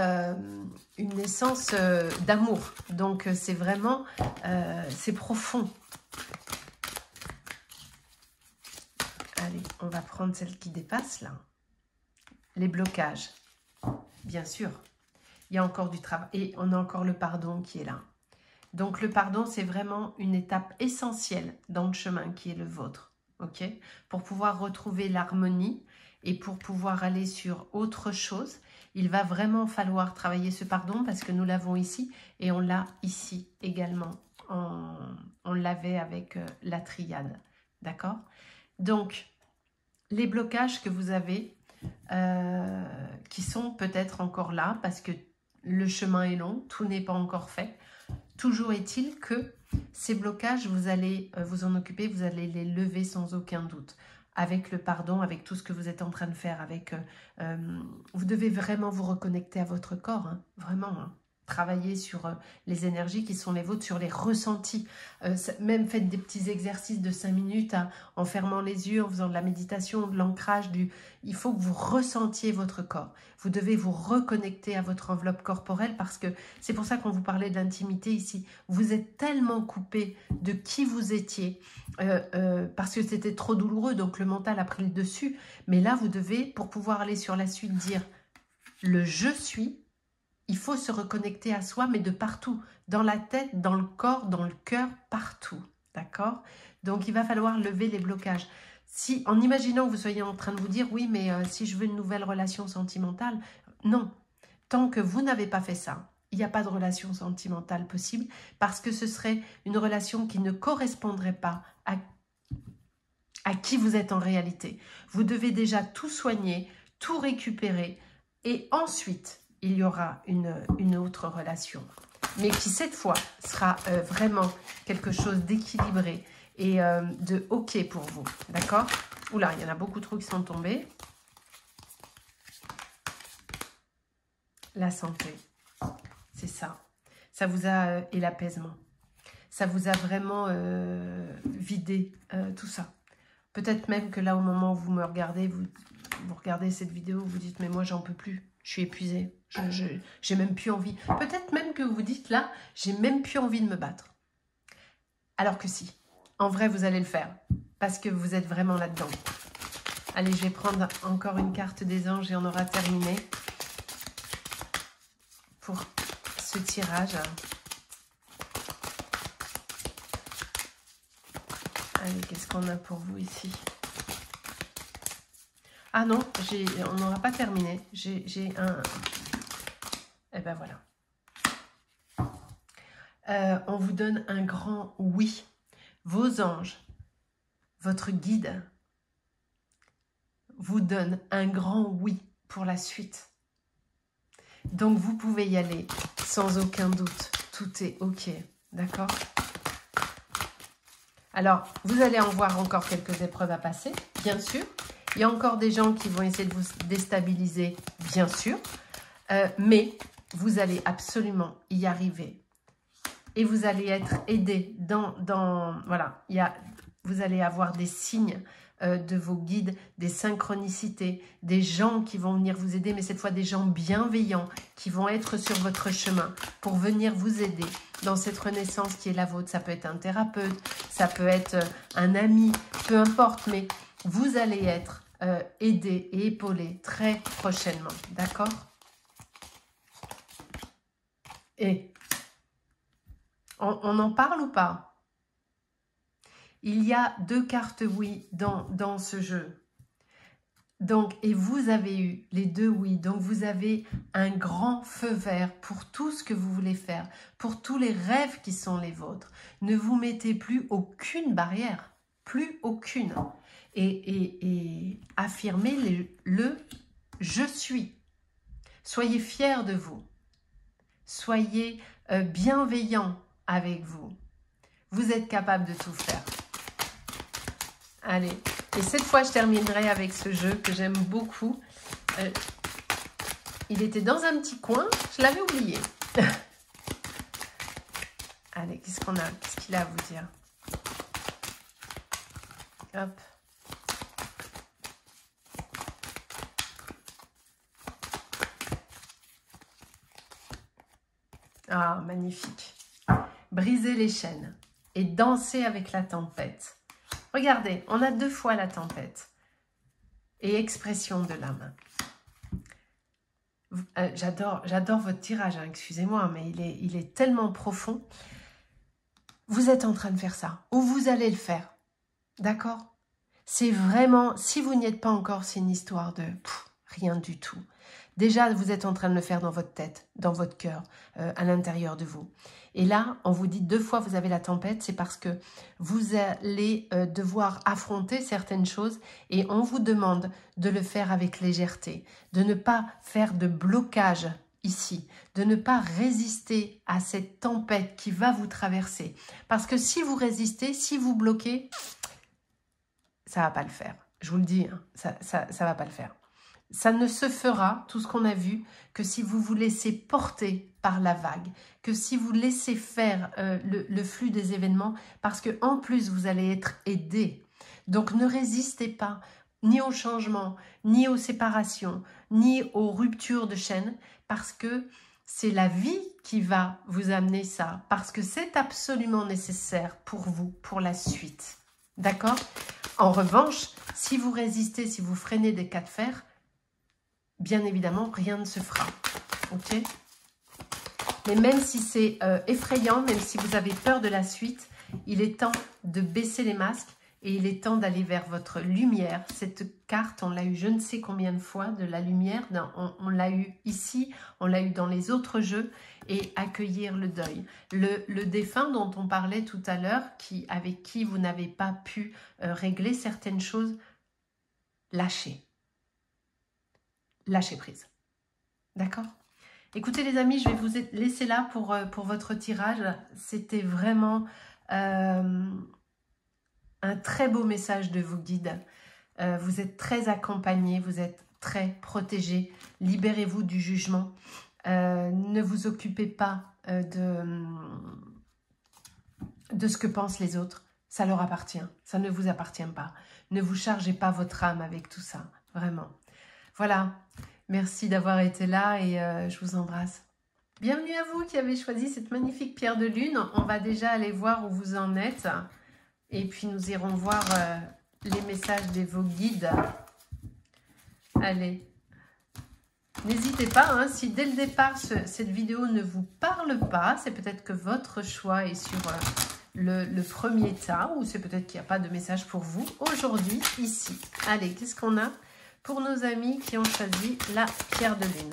une naissance d'amour. Donc c'est vraiment, c'est profond. Allez, on va prendre celle qui dépasse là. Les blocages, bien sûr. Il y a encore du travail. Et on a encore le pardon qui est là. Donc le pardon, c'est vraiment une étape essentielle dans le chemin qui est le vôtre. Ok? Pour pouvoir retrouver l'harmonie et pour pouvoir aller sur autre chose, il va vraiment falloir travailler ce pardon parce que nous l'avons ici et on l'a ici également. On l'avait avec la triade. D'accord? Donc, les blocages que vous avez, qui sont peut-être encore là, parce que le chemin est long, tout n'est pas encore fait. Toujours est-il que Ces blocages, vous allez vous en occuper, vous allez les lever sans aucun doute. Avec le pardon, avec tout ce que vous êtes en train de faire. Vous devez vraiment vous reconnecter à votre corps, hein, vraiment. Hein. Travailler sur les énergies qui sont les vôtres, sur les ressentis. Même faites des petits exercices de 5 minutes en fermant les yeux, en faisant de la méditation, de l'ancrage. Il faut que vous ressentiez votre corps. Vous devez vous reconnecter à votre enveloppe corporelle parce que c'est pour ça qu'on vous parlait d'intimité ici. Vous êtes tellement coupé de qui vous étiez parce que c'était trop douloureux, donc le mental a pris le dessus. Mais là, vous devez, pour pouvoir aller sur la suite, dire le « je suis ». Il faut se reconnecter à soi, mais de partout. Dans la tête, dans le corps, dans le cœur, partout. D'accord? Donc, il va falloir lever les blocages. Si, en imaginant que vous soyez en train de vous dire « Oui, mais si je veux une nouvelle relation sentimentale », non. Tant que vous n'avez pas fait ça, il n'y a pas de relation sentimentale possible parce que ce serait une relation qui ne correspondrait pas à qui vous êtes en réalité. Vous devez déjà tout soigner, tout récupérer et ensuite il y aura une autre relation. Mais qui, cette fois, sera vraiment quelque chose d'équilibré et de OK pour vous. D'accord? Oula, il y en a beaucoup trop qui sont tombés. La santé, c'est ça. Ça vous a... et l'apaisement. Ça vous a vraiment vidé tout ça. Peut-être même que là, au moment où vous me regardez, vous regardez cette vidéo, vous dites « Mais moi, j'en peux plus. Je suis épuisée. J'ai même plus envie. » Peut-être même que vous vous dites là, j'ai même plus envie de me battre. Alors que si, en vrai, vous allez le faire. Parce que vous êtes vraiment là-dedans. Allez, je vais prendre encore une carte des anges et on aura terminé pour ce tirage. Allez, qu'est-ce qu'on a pour vous ici? Ah non, on n'aura pas terminé. J'ai un... Eh ben voilà. On vous donne un grand oui. Vos anges, votre guide, vous donne un grand oui pour la suite. Donc vous pouvez y aller sans aucun doute. Tout est OK. D'accord? Alors, vous allez en voir encore quelques épreuves à passer, bien sûr. Il y a encore des gens qui vont essayer de vous déstabiliser, bien sûr. Mais vous allez absolument y arriver. Et vous allez être aidé voilà, vous allez avoir des signes de vos guides, des synchronicités, des gens qui vont venir vous aider, mais cette fois des gens bienveillants qui vont être sur votre chemin pour venir vous aider dans cette renaissance qui est la vôtre. Ça peut être un thérapeute, ça peut être un ami, peu importe, mais vous allez être aidé et épaulé très prochainement, d'accord? Et on en parle ou pas? Il y a 2 cartes oui dans ce jeu. Donc, et vous avez eu les 2 oui. Donc, vous avez un grand feu vert pour tout ce que vous voulez faire, pour tous les rêves qui sont les vôtres. Ne vous mettez plus aucune barrière, plus aucune. Et affirmez le « je suis ». Soyez fiers de vous. Soyez bienveillants avec vous. Vous êtes capable de tout faire. Allez, et cette fois, je terminerai avec ce jeu que j'aime beaucoup. Il était dans un petit coin, je l'avais oublié. Allez, qu'est-ce qu'on a? Qu'est-ce qu'il a à vous dire? Hop. Ah, magnifique. Briser les chaînes et danser avec la tempête. Regardez, on a 2 fois la tempête et expression de l'âme. J'adore votre tirage, hein, excusez-moi, mais il est tellement profond. Vous êtes en train de faire ça, ou vous allez le faire, d'accord? C'est vraiment, si vous n'y êtes pas encore, c'est une histoire de rien du tout. Déjà, vous êtes en train de le faire dans votre tête, dans votre cœur, à l'intérieur de vous. Et là, on vous dit 2 fois vous avez la tempête, c'est parce que vous allez devoir affronter certaines choses et on vous demande de le faire avec légèreté, de ne pas faire de blocage ici, de ne pas résister à cette tempête qui va vous traverser. Parce que si vous résistez, si vous bloquez, ça ne va pas le faire. Je vous le dis, hein, ça va pas le faire. Ça ne se fera, tout ce qu'on a vu, que si vous vous laissez porter par la vague, que si vous laissez faire le flux des événements, parce que en plus, vous allez être aidé. Donc, ne résistez pas ni au changement, ni aux séparations, ni aux ruptures de chaînes, parce que c'est la vie qui va vous amener ça, parce que c'est absolument nécessaire pour vous, pour la suite. D'accord? En revanche, si vous résistez, si vous freinez des cas de fer, bien évidemment, rien ne se fera. Ok? Mais même si c'est effrayant, même si vous avez peur de la suite, il est temps de baisser les masques et il est temps d'aller vers votre lumière. Cette carte, on l'a eu je ne sais combien de fois, de la lumière. On l'a eu ici, on l'a eu dans les autres jeux. Et accueillir le deuil. Le défunt dont on parlait tout à l'heure, avec qui vous n'avez pas pu régler certaines choses, lâchez. Lâchez prise. D'accord? Écoutez les amis, je vais vous laisser là pour votre tirage. C'était vraiment un très beau message de vos guides. Vous êtes très accompagnés, vous êtes très protégés. Libérez-vous du jugement. Ne vous occupez pas de ce que pensent les autres. Ça leur appartient, ça ne vous appartient pas. Ne vous chargez pas votre âme avec tout ça, vraiment. Voilà, merci d'avoir été là et je vous embrasse. Bienvenue à vous qui avez choisi cette magnifique pierre de lune. On va déjà aller voir où vous en êtes. Et puis nous irons voir les messages de vos guides. Allez. N'hésitez pas, hein, si dès le départ cette vidéo ne vous parle pas, c'est peut-être que votre choix est sur le premier tas, ou c'est peut-être qu'il n'y a pas de message pour vous aujourd'hui, ici. Allez, qu'est-ce qu'on a pour nos amis qui ont choisi la pierre de lune?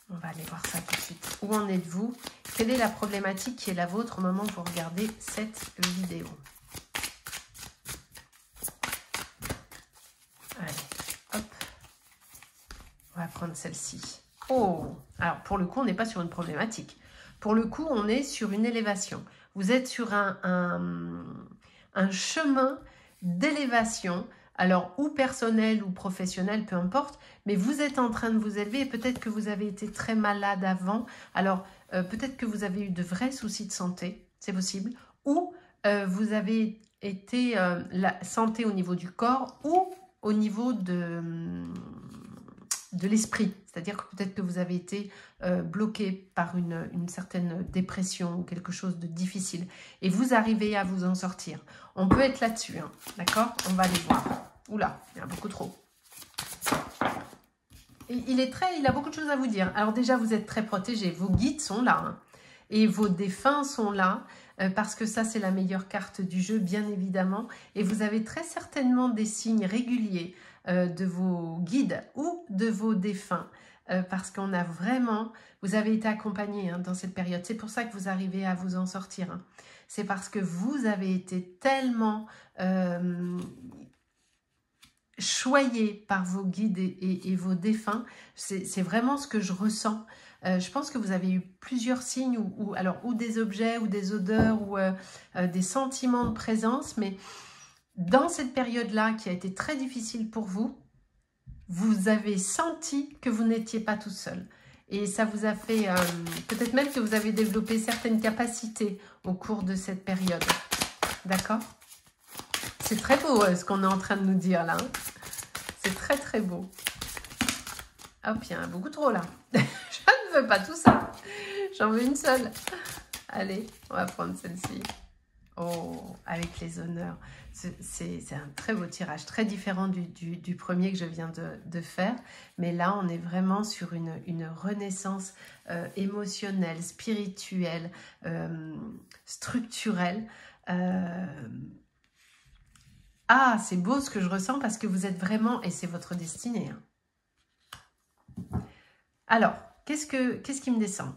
On va aller voir ça tout de suite. Où en êtes-vous? Quelle est la problématique qui est la vôtre au moment où vous regardez cette vidéo? Allez, hop. On va prendre celle-ci. Oh! Alors, pour le coup, on n'est pas sur une problématique. Pour le coup, on est sur une élévation. Vous êtes sur un chemin d'élévation, alors ou personnel ou professionnel, peu importe, mais vous êtes en train de vous élever et peut-être que vous avez été très malade avant. Alors, peut-être que vous avez eu de vrais soucis de santé, c'est possible, ou vous avez été la santé au niveau du corps ou au niveau de l'esprit, c'est-à-dire que peut-être que vous avez été bloqué par une certaine dépression ou quelque chose de difficile et vous arrivez à vous en sortir. On peut être là-dessus, hein, d'accord? On va aller voir. Oula, il y en a beaucoup trop. Et il a beaucoup de choses à vous dire. Alors déjà, vous êtes très protégés, vos guides sont là, hein, et vos défunts sont là, parce que ça, c'est la meilleure carte du jeu, bien évidemment, et vous avez très certainement des signes réguliers de vos guides ou de vos défunts, parce qu'on a vraiment, vous avez été accompagnés, hein, dans cette période. C'est pour ça que vous arrivez à vous en sortir, hein. C'est parce que vous avez été tellement choyés par vos guides et vos défunts. C'est vraiment ce que je ressens. Je pense que vous avez eu plusieurs signes, ou des objets, ou des odeurs, ou des sentiments de présence, mais dans cette période-là, qui a été très difficile pour vous, vous avez senti que vous n'étiez pas tout seul. Et ça vous a fait, peut-être même que vous avez développé certaines capacités au cours de cette période. D'accord? C'est très beau ce qu'on est en train de nous dire là. Hein. C'est très très beau. Hop, il y en a beaucoup trop là. Je ne veux pas tout ça. J'en veux une seule. Allez, on va prendre celle-ci. Oh, avec les honneurs. C'est un très beau tirage, très différent du premier que je viens de faire. Mais là, on est vraiment sur une renaissance émotionnelle, spirituelle, structurelle. Ah, c'est beau ce que je ressens parce que vous êtes vraiment, et c'est votre destinée. Hein. Alors, qu'est-ce qui me descend?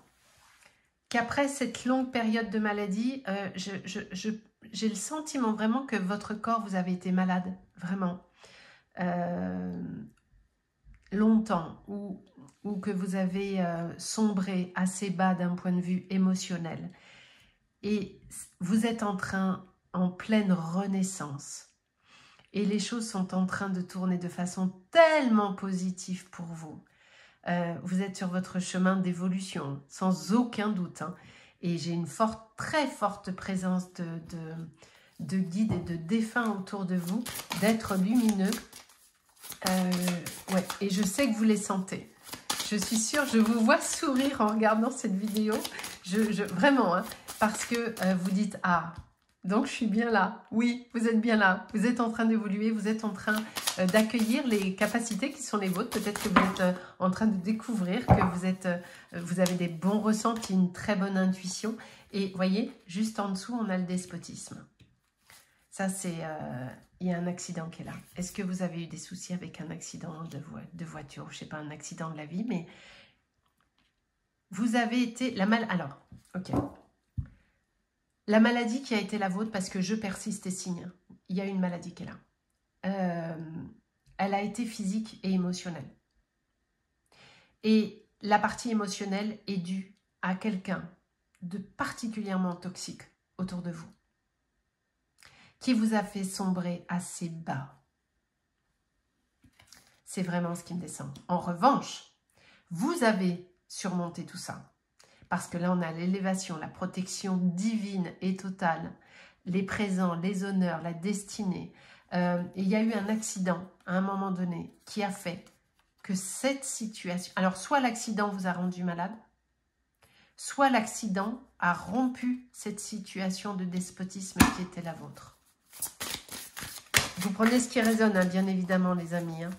Qu'après cette longue période de maladie, j'ai le sentiment vraiment que votre corps, vous avez été malade, vraiment. longtemps ou que vous avez sombré assez bas d'un point de vue émotionnel et vous êtes en pleine renaissance et les choses sont en train de tourner de façon tellement positive pour vous. Vous êtes sur votre chemin d'évolution, sans aucun doute. Hein. Et j'ai une très forte présence de guides et de défunts autour de vous, d'êtres lumineux. Ouais, et je sais que vous les sentez. Je suis sûre, je vous vois sourire en regardant cette vidéo. Vraiment, hein, parce que vous dites « Ah, donc je suis bien là. » Oui, vous êtes bien là. Vous êtes en train d'évoluer, vous êtes en train d'accueillir les capacités qui sont les vôtres. Peut-être que vous êtes en train de découvrir que vous avez des bons ressentis, une très bonne intuition. Et voyez, juste en dessous, on a le despotisme. Ça, c'est... il y a un accident qui est là. Est-ce que vous avez eu des soucis avec un accident de voiture? Je ne sais pas, un accident de la vie, mais vous avez été... Alors, ok. La maladie qui a été la vôtre, parce que je persiste et signe, il y a une maladie qui est là. Elle a été physique et émotionnelle. Et la partie émotionnelle est due à quelqu'un de particulièrement toxique autour de vous, qui vous a fait sombrer assez bas. C'est vraiment ce qui me descend. En revanche, vous avez surmonté tout ça. Parce que là, on a l'élévation, la protection divine et totale, les présents, les honneurs, la destinée. Il y a eu un accident à un moment donné qui a fait que cette situation... Alors, soit l'accident vous a rendu malade, soit l'accident a rompu cette situation de despotisme qui était la vôtre. Vous prenez ce qui résonne, hein, bien évidemment, les amis. Hein.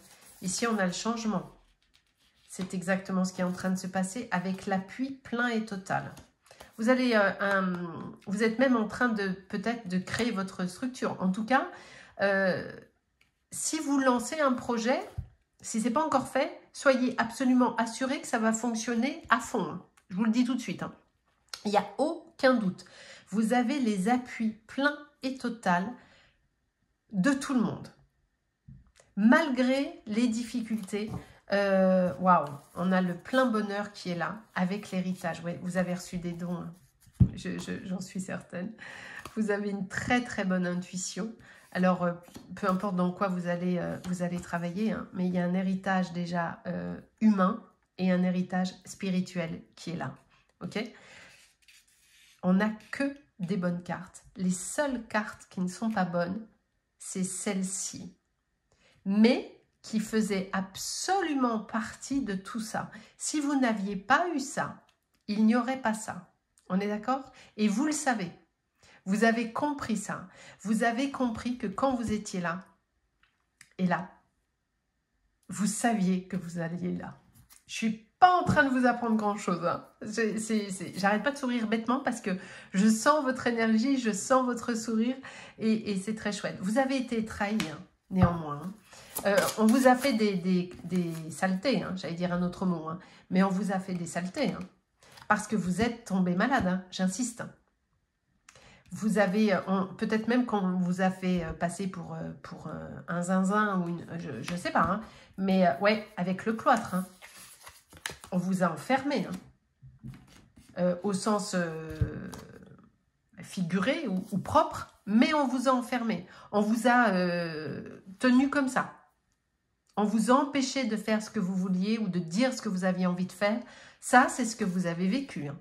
Ici, on a le changement. C'est exactement ce qui est en train de se passer avec l'appui plein et total. Vous êtes même en train de peut-être de créer votre structure. En tout cas, si vous lancez un projet, si ce n'est pas encore fait, soyez absolument assurés que ça va fonctionner à fond. Hein. Je vous le dis tout de suite. Hein. Il n'y a aucun doute. Vous avez les appuis pleins et total de tout le monde. Malgré les difficultés, waouh, on a le plein bonheur qui est là avec l'héritage. Oui, vous avez reçu des dons, hein. J'en suis certaine. Vous avez une très très bonne intuition. Alors, peu importe dans quoi vous allez travailler, hein, mais il y a un héritage déjà humain et un héritage spirituel qui est là. Ok ? On n'a que des bonnes cartes. Les seules cartes qui ne sont pas bonnes, c'est celles-ci. Mais qui faisait absolument partie de tout ça. Si vous n'aviez pas eu ça, il n'y aurait pas ça. On est d'accord? Et vous le savez. Vous avez compris ça. Vous avez compris que quand vous étiez là, et là, vous saviez que vous alliez là. Je suis pas en train de vous apprendre grand-chose. Hein. J'arrête pas de sourire bêtement parce que je sens votre énergie, je sens votre sourire et c'est très chouette. Vous avez été trahi, hein, néanmoins. Hein. On vous a fait des saletés, hein, j'allais dire un autre mot, hein, mais on vous a fait des saletés, hein, parce que vous êtes tombé malade, hein, j'insiste. Vous avez, peut-être même qu'on vous a fait passer pour un zinzin ou une, je sais pas, hein, mais ouais, avec le cloître, hein, on vous a enfermé, hein, au sens figuré ou propre, mais on vous a enfermé, on vous a tenu comme ça. On vous a empêché de faire ce que vous vouliez ou de dire ce que vous aviez envie de faire. Ça, c'est ce que vous avez vécu. Hein.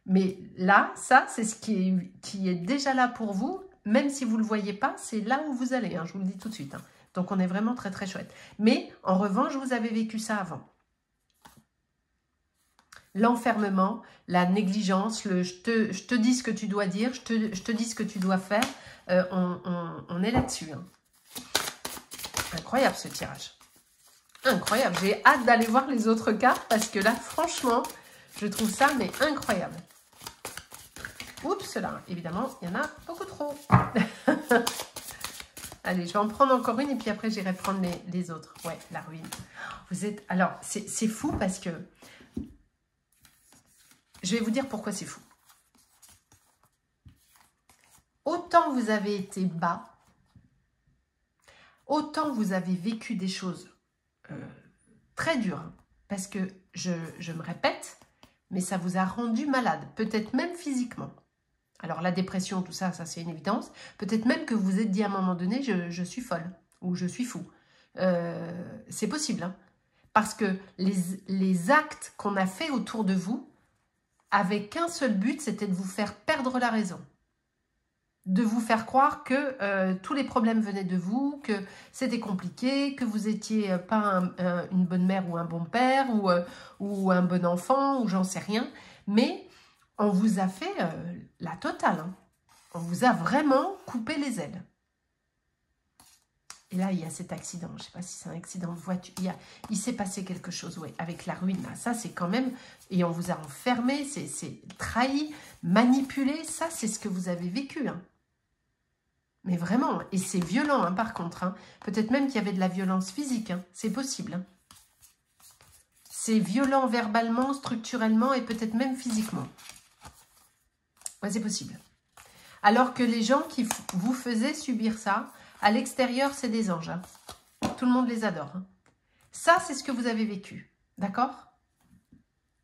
Mais là, ça, c'est ce qui est déjà là pour vous. Même si vous ne le voyez pas, c'est là où vous allez. Hein, je vous le dis tout de suite. Hein. Donc, on est vraiment très, très chouette. Mais, en revanche, vous avez vécu ça avant. L'enfermement, la négligence, je te dis ce que tu dois dire, je te dis ce que tu dois faire. On est là-dessus. Hein. Incroyable ce tirage. Incroyable. J'ai hâte d'aller voir les autres cartes parce que là, franchement, je trouve ça mais incroyable. Oups, là, évidemment, il y en a beaucoup trop. Allez, je vais en prendre encore une et puis après, j'irai prendre les autres. Ouais, la ruine. Vous êtes... Alors, c'est fou parce que... Je vais vous dire pourquoi c'est fou. Autant vous avez été bas, autant vous avez vécu des choses très dur, parce que je me répète, mais ça vous a rendu malade, peut-être même physiquement. Alors la dépression, tout ça, ça c'est une évidence. Peut-être même que vous vous êtes dit à un moment donné, je suis folle ou je suis fou. C'est possible, hein, parce que les actes qu'on a fait autour de vous avaient qu'un seul but, c'était de vous faire perdre la raison. De vous faire croire que tous les problèmes venaient de vous, que c'était compliqué, que vous n'étiez pas une bonne mère ou un bon père, ou un bon enfant, ou j'en sais rien. Mais on vous a fait la totale. Hein. On vous a vraiment coupé les ailes. Et là, il y a cet accident. Je ne sais pas si c'est un accident de voiture. Il s'est passé quelque chose, oui, avec la ruine. Là. Ça, c'est quand même... Et on vous a enfermé, c'est trahi, manipulé. Ça, c'est ce que vous avez vécu. Hein. Mais vraiment, et c'est violent, hein, par contre. Hein. Peut-être même qu'il y avait de la violence physique. Hein. C'est possible. Hein. C'est violent verbalement, structurellement et peut-être même physiquement. Ouais, c'est possible. Alors que les gens qui vous faisaient subir ça, à l'extérieur, c'est des anges. Hein. Tout le monde les adore. Hein. Ça, c'est ce que vous avez vécu. D'accord?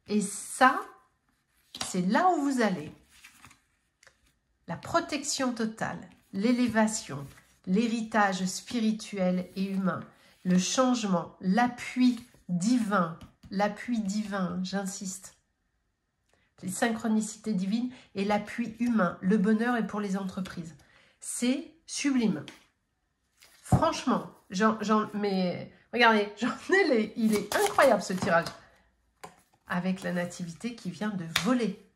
Et ça, c'est là où vous allez. La protection totale, l'élévation, l'héritage spirituel et humain, le changement, l'appui divin, j'insiste. Les synchronicités divines et l'appui humain, le bonheur est pour les entreprises. C'est sublime. Franchement, mais regardez, il est incroyable ce tirage. Avec la nativité qui vient de voler.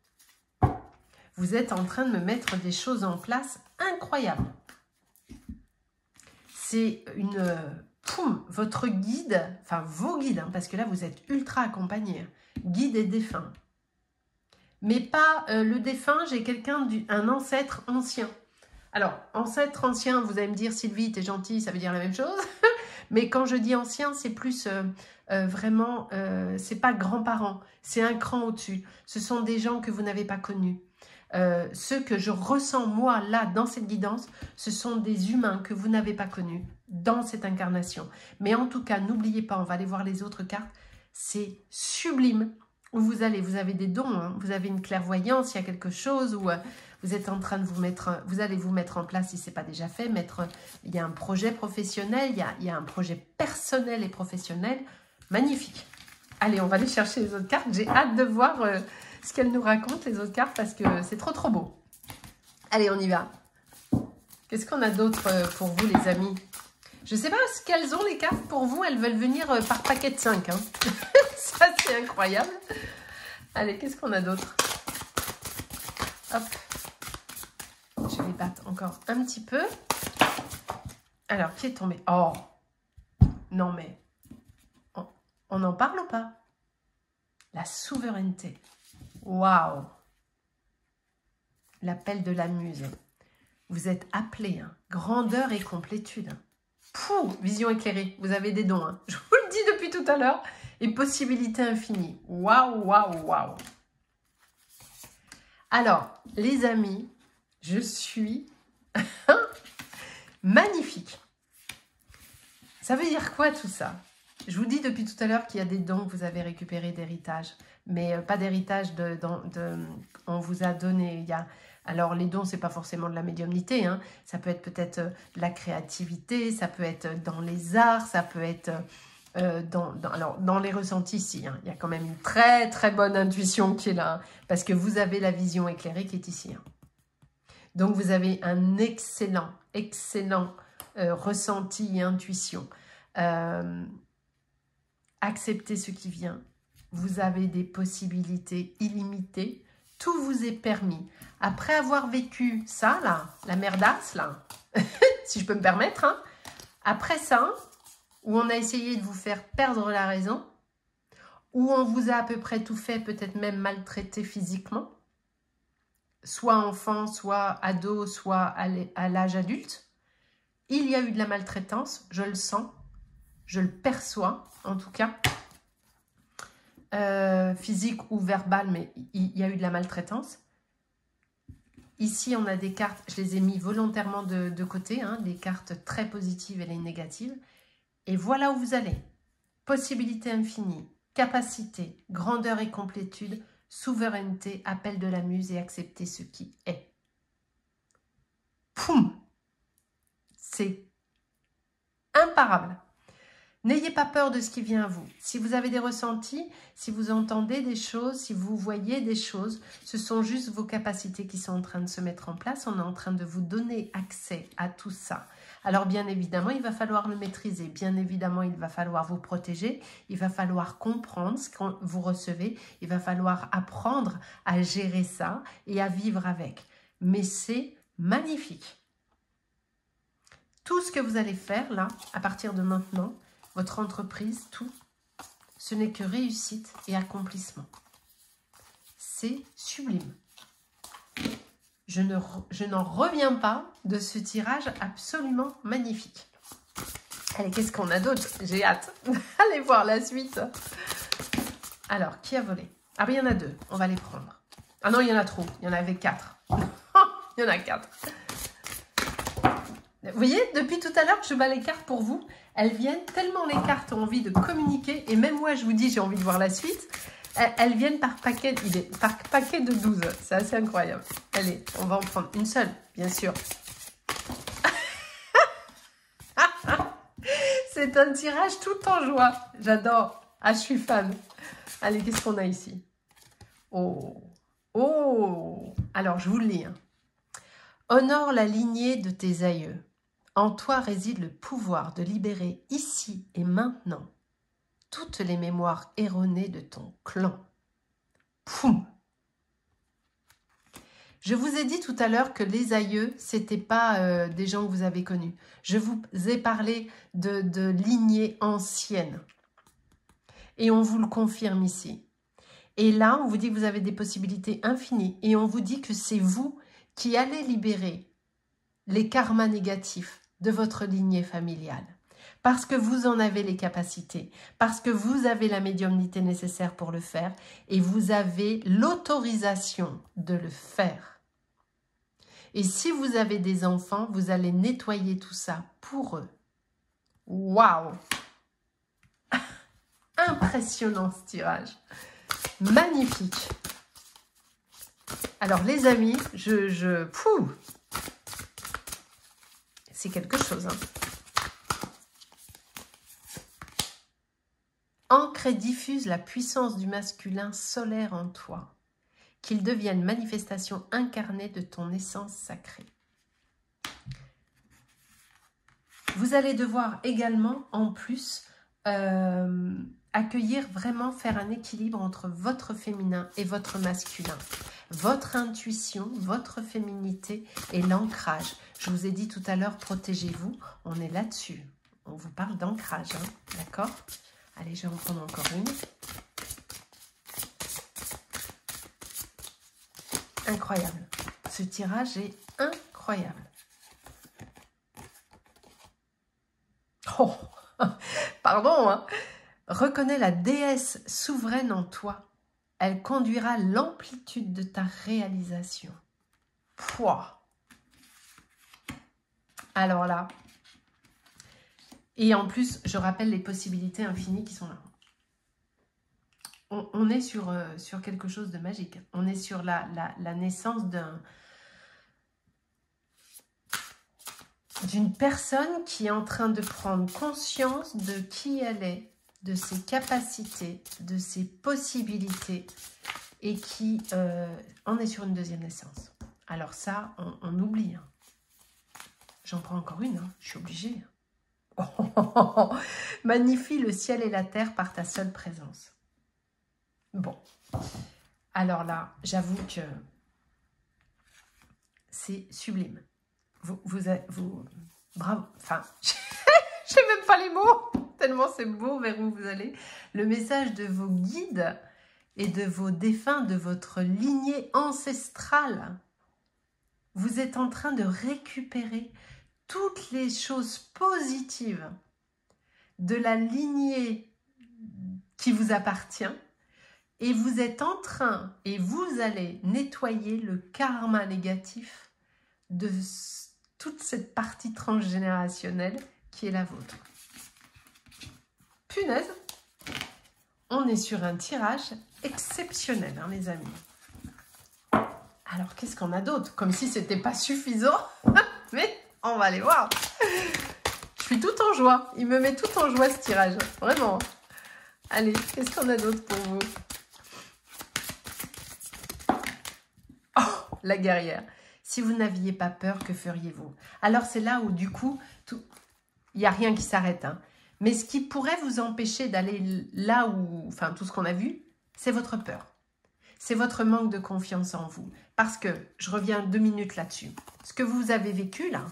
Vous êtes en train de me mettre des choses en place incroyables. C'est une... Poum, votre guide, enfin vos guides, hein, parce que là vous êtes ultra accompagnés, hein, guide et défunt. Mais pas le défunt, j'ai un ancêtre ancien. Alors, ancêtre ancien, vous allez me dire, Sylvie, t'es gentille, ça veut dire la même chose. Mais quand je dis ancien, c'est plus vraiment, c'est pas grands-parents, c'est un cran au-dessus. Ce sont des gens que vous n'avez pas connus. Ceux que je ressens, moi, là, dans cette guidance, ce sont des humains que vous n'avez pas connus dans cette incarnation. Mais en tout cas, n'oubliez pas, on va aller voir les autres cartes, c'est sublime. Où vous avez des dons, hein, vous avez une clairvoyance, il y a quelque chose où vous êtes en train de vous allez vous mettre en place si ce n'est pas déjà fait, il y a un projet professionnel, il y a un projet personnel et professionnel, magnifique. Allez, on va aller chercher les autres cartes, j'ai hâte de voir ce qu'elles nous racontent, les autres cartes, parce que c'est trop trop beau. Allez, on y va. Qu'est-ce qu'on a d'autre pour vous, les amis? Je ne sais pas ce qu'elles ont, les cartes, pour vous, elles veulent venir par paquet de 5. Hein. Ça, c'est incroyable. Allez, qu'est-ce qu'on a d'autre? Hop. Je vais battre encore un petit peu. Alors, qui est tombé? Oh, non mais, on en parle ou pas? La souveraineté. Waouh! L'appel de la muse. Vous êtes appelé, hein. Grandeur et complétude. Pouh, vision éclairée. Vous avez des dons, hein. Je vous le dis depuis tout à l'heure. Et possibilités infinies. Waouh, waouh, waouh. Alors, les amis, je suis magnifique. Ça veut dire quoi tout ça? Je vous dis depuis tout à l'heure qu'il y a des dons que vous avez récupérés d'héritage. Mais pas d'héritage on vous a donné. Alors, les dons, ce n'est pas forcément de la médiumnité. Hein. Ça peut être peut-être de la créativité, ça peut être dans les arts, ça peut être dans les ressentis ici. Hein. Il y a quand même une très, très bonne intuition qui est là. Hein, parce que vous avez la vision éclairée qui est ici. Hein. Donc, vous avez un excellent ressenti et intuition. Acceptez ce qui vient. Vous avez des possibilités illimitées. Tout vous est permis. Après avoir vécu ça, là, la merdasse, là, si je peux me permettre, hein, après ça, où on a essayé de vous faire perdre la raison, où on vous a à peu près tout fait, peut-être même maltraité physiquement, soit enfant, soit ado, soit à l'âge adulte, il y a eu de la maltraitance, je le sens, je le perçois, en tout cas, physique ou verbale, mais il y a eu de la maltraitance. Ici, on a des cartes, je les ai mis volontairement de côté, hein, des cartes très positives et les négatives. Et voilà où vous allez. possibilité infinie, capacité, grandeur et complétude, souveraineté, appel de la muse et accepter ce qui est. Poum! C'est imparable. N'ayez pas peur de ce qui vient à vous. Si vous avez des ressentis, si vous entendez des choses, si vous voyez des choses, ce sont juste vos capacités qui sont en train de se mettre en place. On est en train de vous donner accès à tout ça. Alors bien évidemment, il va falloir le maîtriser. Bien évidemment, il va falloir vous protéger. Il va falloir comprendre ce que vous recevez. Il va falloir apprendre à gérer ça et à vivre avec. Mais c'est magnifique. Tout ce que vous allez faire là, à partir de maintenant, votre entreprise, tout, ce n'est que réussite et accomplissement. C'est sublime. Je n'en reviens pas de ce tirage absolument magnifique. Allez, qu'est-ce qu'on a d'autre? J'ai hâte. Allez voir la suite. Alors, qui a volé? Ah ben, il y en a 2. On va les prendre. Ah non, il y en a trop. Il y en avait 4. Il y en a 4. Vous voyez, depuis tout à l'heure que je bats les cartes pour vous, elles viennent tellement, les cartes ont envie de communiquer, et même moi je vous dis j'ai envie de voir la suite, elles viennent par paquet de 12, c'est assez incroyable. Allez, on va en prendre une seule, bien sûr. C'est un tirage tout en joie, j'adore, ah je suis fan. Allez, qu'est-ce qu'on a ici? Oh, oh, alors je vous le lis. Hein. Honore la lignée de tes aïeux. En toi réside le pouvoir de libérer ici et maintenant toutes les mémoires erronées de ton clan. Poum! Je vous ai dit tout à l'heure que les aïeux, ce n'était pas des gens que vous avez connus. Je vous ai parlé de lignées anciennes. Et on vous le confirme ici. Et là, on vous dit que vous avez des possibilités infinies. Et on vous dit que c'est vous qui allez libérer les karmas négatifs de votre lignée familiale. Parce que vous en avez les capacités, parce que vous avez la médiumnité nécessaire pour le faire et vous avez l'autorisation de le faire. Et si vous avez des enfants, vous allez nettoyer tout ça pour eux. Waouh! Impressionnant ce tirage. Magnifique. Alors les amis, c'est quelque chose. Hein. Ancre et diffuse la puissance du masculin solaire en toi, qu'il devienne manifestation incarnée de ton essence sacrée. Vous allez devoir également, en plus, accueillir, vraiment faire un équilibre entre votre féminin et votre masculin. Votre intuition, votre féminité et l'ancrage. Je vous ai dit tout à l'heure, protégez-vous. On est là-dessus. On vous parle d'ancrage, hein, d'accord? Allez, je vais en prendre encore une. Incroyable. Ce tirage est incroyable. Oh, pardon, hein. Reconnais la déesse souveraine en toi. Elle conduira l'amplitude de ta réalisation. Pouah. Alors là, et en plus, je rappelle les possibilités infinies qui sont là. On est sur quelque chose de magique. On est sur la naissance d'une personne qui est en train de prendre conscience de qui elle est, de ses capacités, de ses possibilités, et qui on est sur une deuxième naissance. Alors ça, on oublie. Hein. J'en prends encore une, hein. Je suis obligée. Oh, magnifie le ciel et la terre par ta seule présence. Bon, alors là, j'avoue que c'est sublime. Vous bravo, enfin, je n'ai même pas les mots, tellement c'est beau vers où vous allez. Le message de vos guides et de vos défunts, de votre lignée ancestrale. Vous êtes en train de récupérer toutes les choses positives de la lignée qui vous appartient et vous êtes en train, et vous allez nettoyer le karma négatif de toute cette partie transgénérationnelle qui est la vôtre. Punaise, on est sur un tirage exceptionnel, hein, les amis. Alors, qu'est-ce qu'on a d'autre? Comme si c'était pas suffisant, mais on va aller voir. Je suis tout en joie. Il me met tout en joie, ce tirage. Vraiment. Allez, qu'est-ce qu'on a d'autre pour vous? Oh, la guerrière. Si vous n'aviez pas peur, que feriez-vous? Alors, c'est là où, du coup, il n'y a rien qui s'arrête. Hein. Mais ce qui pourrait vous empêcher d'aller là où... Enfin, tout ce qu'on a vu, c'est votre peur. C'est votre manque de confiance en vous. Parce que, je reviens 2 minutes là-dessus. Ce que vous avez vécu, là,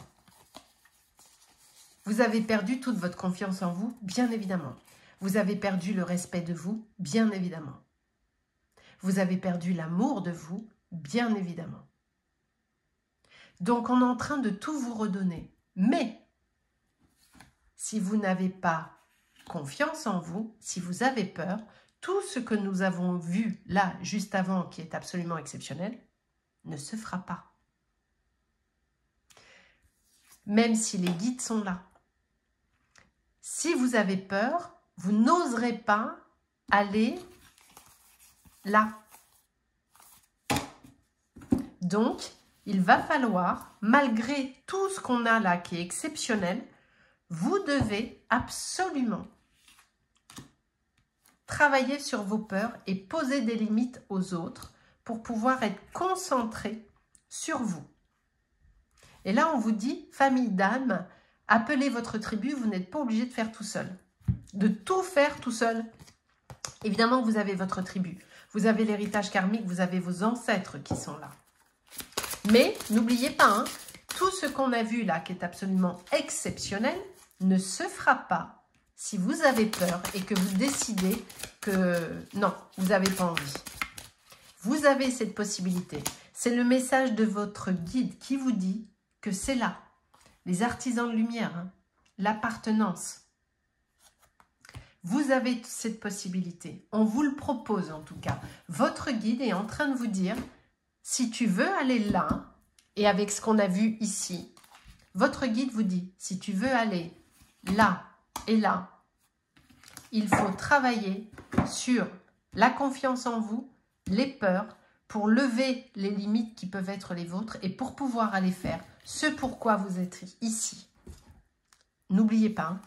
vous avez perdu toute votre confiance en vous, bien évidemment. Vous avez perdu le respect de vous, bien évidemment. Vous avez perdu l'amour de vous, bien évidemment. Donc, on est en train de tout vous redonner. Mais, si vous n'avez pas confiance en vous, si vous avez peur, tout ce que nous avons vu là, juste avant, qui est absolument exceptionnel, ne se fera pas. Même si les guides sont là. Si vous avez peur, vous n'oserez pas aller là. Donc, il va falloir, malgré tout ce qu'on a là qui est exceptionnel, vous devez absolument travailler sur vos peurs et poser des limites aux autres pour pouvoir être concentré sur vous. Et là, on vous dit, famille d'âmes, appelez votre tribu, vous n'êtes pas obligé de faire tout seul. De tout faire tout seul. Évidemment que vous avez votre tribu. Vous avez l'héritage karmique, vous avez vos ancêtres qui sont là. Mais n'oubliez pas, hein, tout ce qu'on a vu là, qui est absolument exceptionnel, ne se fera pas si vous avez peur et que vous décidez que non, vous n'avez pas envie. Vous avez cette possibilité. C'est le message de votre guide qui vous dit que c'est là. Les artisans de lumière, hein, l'appartenance. Vous avez cette possibilité. On vous le propose en tout cas. Votre guide est en train de vous dire, si tu veux aller là, et avec ce qu'on a vu ici, votre guide vous dit, si tu veux aller là et là, il faut travailler sur la confiance en vous, les peurs, pour lever les limites qui peuvent être les vôtres et pour pouvoir aller faire ce pourquoi vous êtes ici. N'oubliez pas, hein,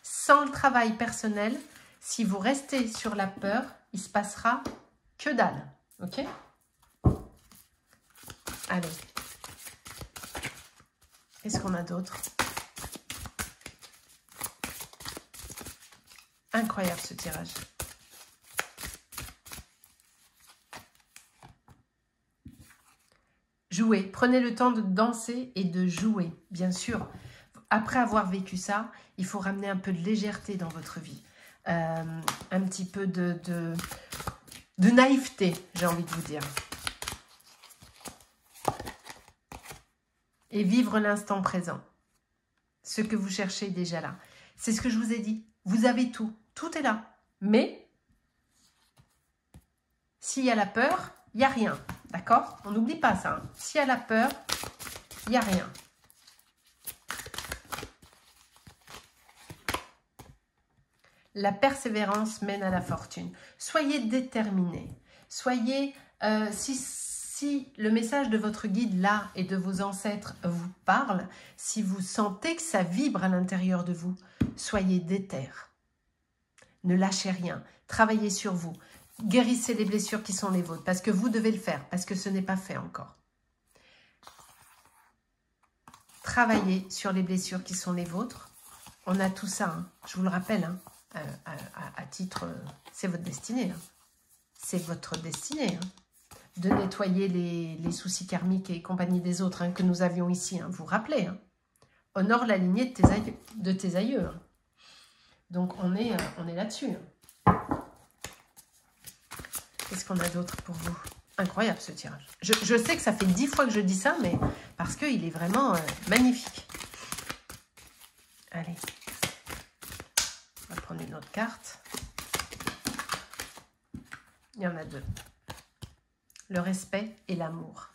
sans le travail personnel, si vous restez sur la peur, il se passera que dalle. Ok? Allez. Qu'est-ce qu'on a d'autre? Incroyable ce tirage. Jouez. Prenez le temps de danser et de jouer, bien sûr. Après avoir vécu ça, il faut ramener un peu de légèreté dans votre vie. Un petit peu de naïveté, j'ai envie de vous dire. Et vivre l'instant présent. Ce que vous cherchez est déjà là. C'est ce que je vous ai dit. Vous avez tout. Tout est là. Mais, s'il y a la peur, il n'y a rien. D'accord? On n'oublie pas ça. Hein. S'il y a la peur, il n'y a rien. La persévérance mène à la fortune. Soyez déterminés. Soyez, si le message de votre guide là et de vos ancêtres vous parle, si vous sentez que ça vibre à l'intérieur de vous, soyez déter. Ne lâchez rien. Travaillez sur vous. Guérissez les blessures qui sont les vôtres parce que vous devez le faire, parce que ce n'est pas fait encore. Travaillez sur les blessures qui sont les vôtres. On a tout ça, hein. Je vous le rappelle, hein. À titre, c'est votre destinée. Hein. C'est votre destinée. Hein. De nettoyer les soucis karmiques et compagnie des autres hein, que nous avions ici. Hein. Vous vous rappelez. Hein. Honore la lignée de tes aïeux. Hein. Donc, on est là-dessus. Hein. Qu'est-ce qu'on a d'autre pour vous? Incroyable ce tirage. Je sais que ça fait 10 fois que je dis ça, mais parce qu'il est vraiment magnifique. Allez. On va prendre une autre carte. Il y en a 2. Le respect et l'amour.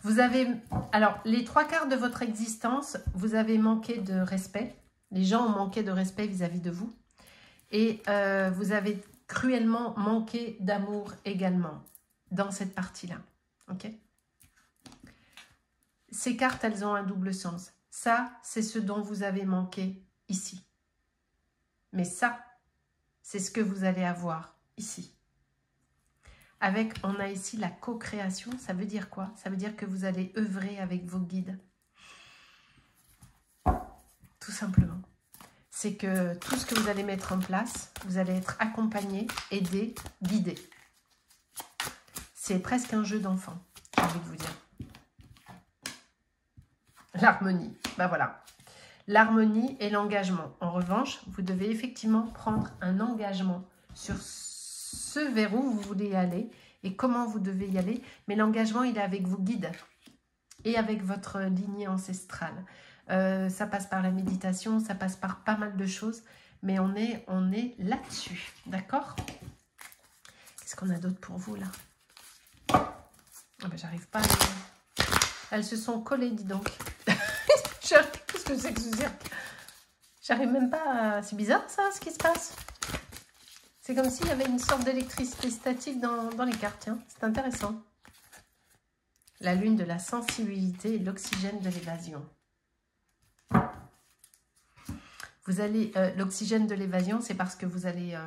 Vous avez... Alors, les 3 quarts de votre existence, vous avez manqué de respect. Les gens ont manqué de respect vis-à-vis de vous. Et vous avez cruellement manqué d'amour également dans cette partie-là. Ok? Ces cartes, elles ont un double sens. Ça, c'est ce dont vous avez manqué ici. Mais ça, c'est ce que vous allez avoir ici. Avec, on a ici la co-création. Ça veut dire quoi? Ça veut dire que vous allez œuvrer avec vos guides. Tout simplement. C'est que tout ce que vous allez mettre en place, vous allez être accompagné, aidé, guidé. C'est presque un jeu d'enfant, j'ai envie de vous dire. L'harmonie, ben voilà. L'harmonie et l'engagement. En revanche, vous devez effectivement prendre un engagement sur ce vers où vous voulez aller et comment vous devez y aller. Mais l'engagement, il est avec vos guides et avec votre lignée ancestrale. Ça passe par la méditation, ça passe par pas mal de choses, mais on est là-dessus, d'accord? Qu'est-ce qu'on a d'autre pour vous, là? Ah ben, j'arrive pas à... Elles se sont collées, dis donc. Qu'est-ce que c'est que ce cirque? J'arrive même pas à... C'est bizarre, ça, ce qui se passe. C'est comme s'il y avait une sorte d'électricité statique dans les cartes. Hein. C'est intéressant. La lune de la sensibilité et l'oxygène de l'évasion. Vous allez... l'oxygène de l'évasion, c'est parce que vous allez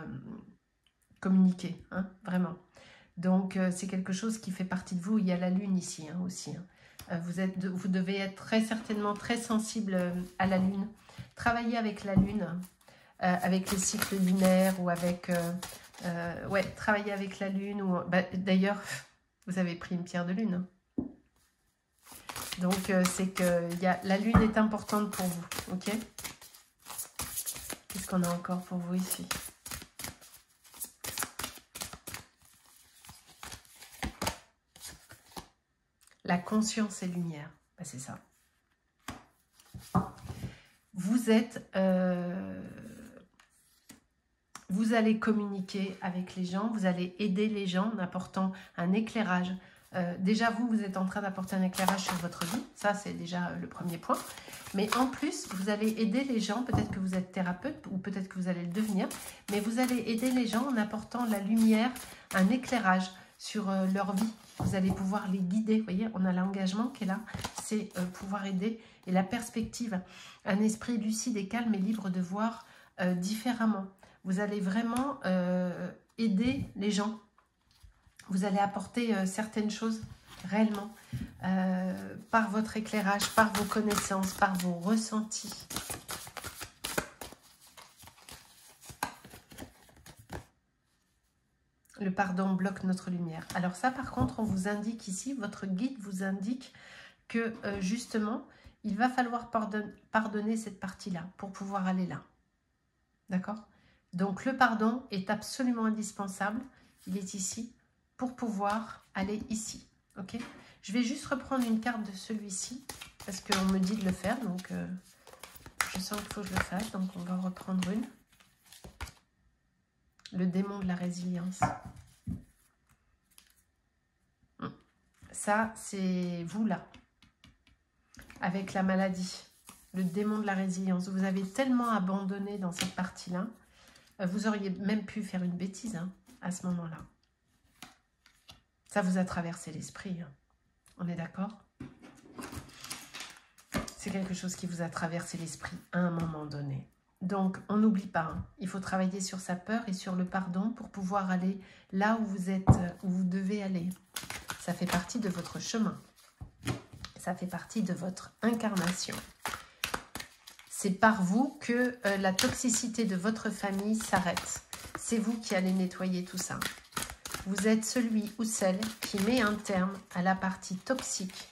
communiquer, hein, vraiment. Donc, c'est quelque chose qui fait partie de vous. Il y a la lune ici hein, aussi. Hein. Vous devez être très certainement très sensible à la lune. Travaillez avec la lune, avec les cycles lunaires ou avec... ouais, travaillez avec la lune. Bah, d'ailleurs, vous avez pris une pierre de lune. Donc, c'est que la lune est importante pour vous. Ok? Qu'est-ce qu'on a encore pour vous ici? La conscience et lumière, ben, c'est ça. Vous êtes... vous allez communiquer avec les gens, vous allez aider les gens en apportant un éclairage. Déjà, vous êtes en train d'apporter un éclairage sur votre vie. Ça, c'est déjà le premier point. Mais en plus, vous allez aider les gens. Peut-être que vous êtes thérapeute ou peut-être que vous allez le devenir. Mais vous allez aider les gens en apportant la lumière, un éclairage sur leur vie. Vous allez pouvoir les guider. Vous voyez, on a l'engagement qui est là. C'est pouvoir aider. Et la perspective, un esprit lucide et calme et libre de voir différemment. Vous allez vraiment aider les gens. Vous allez apporter certaines choses réellement par votre éclairage, par vos connaissances, par vos ressentis. Le pardon bloque notre lumière. Alors ça, par contre, on vous indique ici, votre guide vous indique que justement, il va falloir pardonner cette partie-là pour pouvoir aller là. D'accord? Donc le pardon est absolument indispensable. Il est ici pour pouvoir aller ici. Ok? Je vais juste reprendre une carte de celui-ci parce qu'on me dit de le faire. Donc je sens qu'il faut que je le fasse. Donc on va reprendre une. Le démon de la résilience. Ça, c'est vous là. Avec la maladie. Le démon de la résilience. Vous avez tellement abandonné dans cette partie-là. Vous auriez même pu faire une bêtise hein, à ce moment-là. Ça vous a traversé l'esprit. Hein. On est d'accord? C'est quelque chose qui vous a traversé l'esprit à un moment donné. Donc, on n'oublie pas. Hein. Il faut travailler sur sa peur et sur le pardon pour pouvoir aller là où vous êtes, où vous devez aller. Ça fait partie de votre chemin. Ça fait partie de votre incarnation. C'est par vous que la toxicité de votre famille s'arrête. C'est vous qui allez nettoyer tout ça. Vous êtes celui ou celle qui met un terme à la partie toxique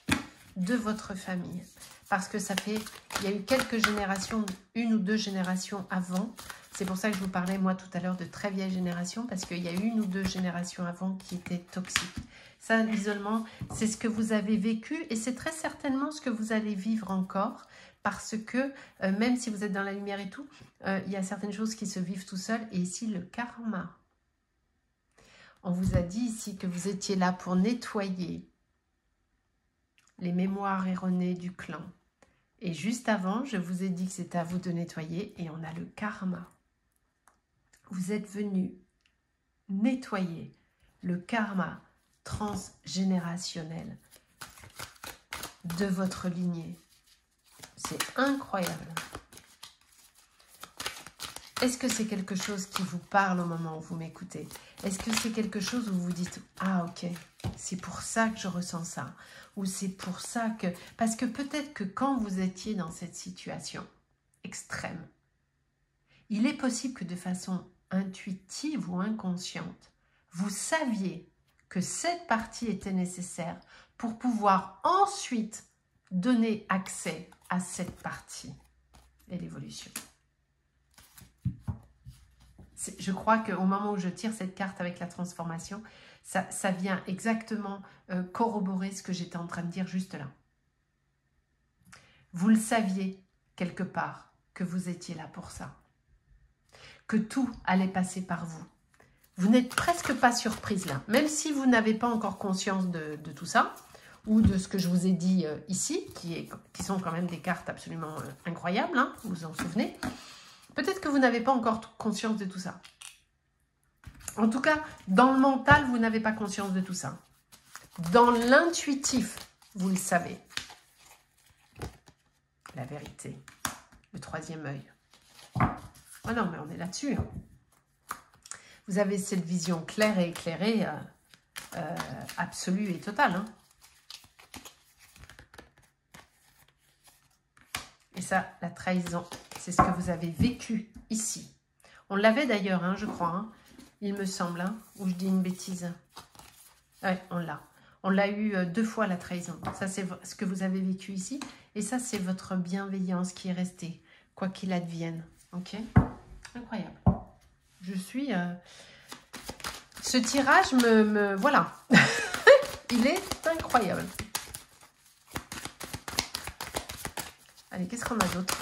de votre famille. Parce que ça fait, il y a eu quelques générations, une ou deux générations avant. C'est pour ça que je vous parlais, moi, tout à l'heure de très vieille génération, parce qu'il y a une ou deux générations avant qui étaient toxiques. Ça, l'isolement, c'est ce que vous avez vécu et c'est très certainement ce que vous allez vivre encore. Parce que même si vous êtes dans la lumière et tout, il y a certaines choses qui se vivent tout seul. Et ici, le karma. On vous a dit ici que vous étiez là pour nettoyer les mémoires erronées du clan. Et juste avant, je vous ai dit que c'était à vous de nettoyer. Et on a le karma. Vous êtes venu nettoyer le karma transgénérationnel de votre lignée. C'est incroyable. Est-ce que c'est quelque chose qui vous parle au moment où vous m'écoutez? Est-ce que c'est quelque chose où vous dites « Ah, ok, c'est pour ça que je ressens ça » ou c'est pour ça que... Parce que peut-être que quand vous étiez dans cette situation extrême, il est possible que de façon intuitive ou inconsciente, vous saviez que cette partie était nécessaire pour pouvoir ensuite donner accès à cette partie et l'évolution. Je crois qu'au moment où je tire cette carte avec la transformation, ça vient exactement corroborer ce que j'étais en train de dire juste là. Vous le saviez quelque part que vous étiez là pour ça. Que tout allait passer par vous. Vous n'êtes presque pas surprise là. Même si vous n'avez pas encore conscience de tout ça, ou de ce que je vous ai dit ici, qui sont quand même des cartes absolument incroyables, hein, vous vous en souvenez. Peut-être que vous n'avez pas encore conscience de tout ça. En tout cas, dans le mental, vous n'avez pas conscience de tout ça. Dans l'intuitif, vous le savez. La vérité. Le troisième œil. Oh non, mais on est là-dessus. Vous avez cette vision claire et éclairée, absolue et totale. Hein. Et ça, la trahison, c'est ce que vous avez vécu ici. On l'avait d'ailleurs, hein, je crois, hein, il me semble, hein, ou je dis une bêtise. Ouais, on l'a. On l'a eu 2 fois, la trahison. Ça, c'est ce que vous avez vécu ici. Et ça, c'est votre bienveillance qui est restée, quoi qu'il advienne. Ok? Incroyable. Je suis... Ce tirage voilà. Il est incroyable. Allez, qu'est-ce qu'on a d'autre?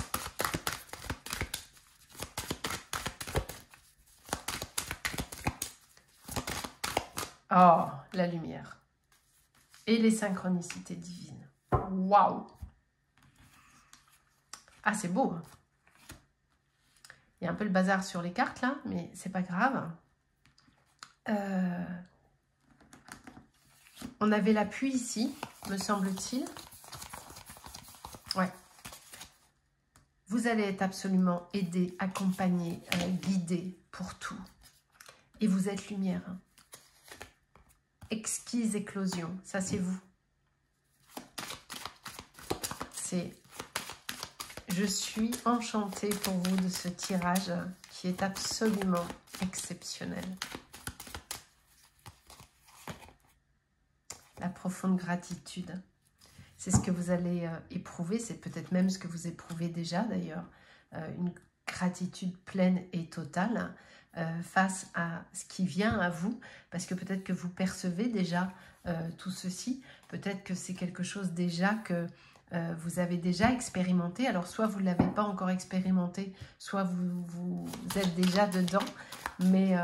Oh, la lumière. Et les synchronicités divines. Waouh! Ah, c'est beau. Hein. Il y a un peu le bazar sur les cartes, là, mais c'est pas grave. On avait l'appui ici, me semble-t-il. Ouais. Vous allez être absolument aidé, accompagné, guidé pour tout. Et vous êtes lumière. Hein. Exquise éclosion, ça c'est vous. Je suis enchantée pour vous de ce tirage qui est absolument exceptionnel. La profonde gratitude. C'est ce que vous allez éprouver, c'est peut-être même ce que vous éprouvez déjà d'ailleurs. Une gratitude pleine et totale face à ce qui vient à vous. Parce que peut-être que vous percevez déjà tout ceci. Peut-être que c'est quelque chose déjà que vous avez déjà expérimenté. Alors soit vous ne l'avez pas encore expérimenté, soit vous êtes déjà dedans. Mais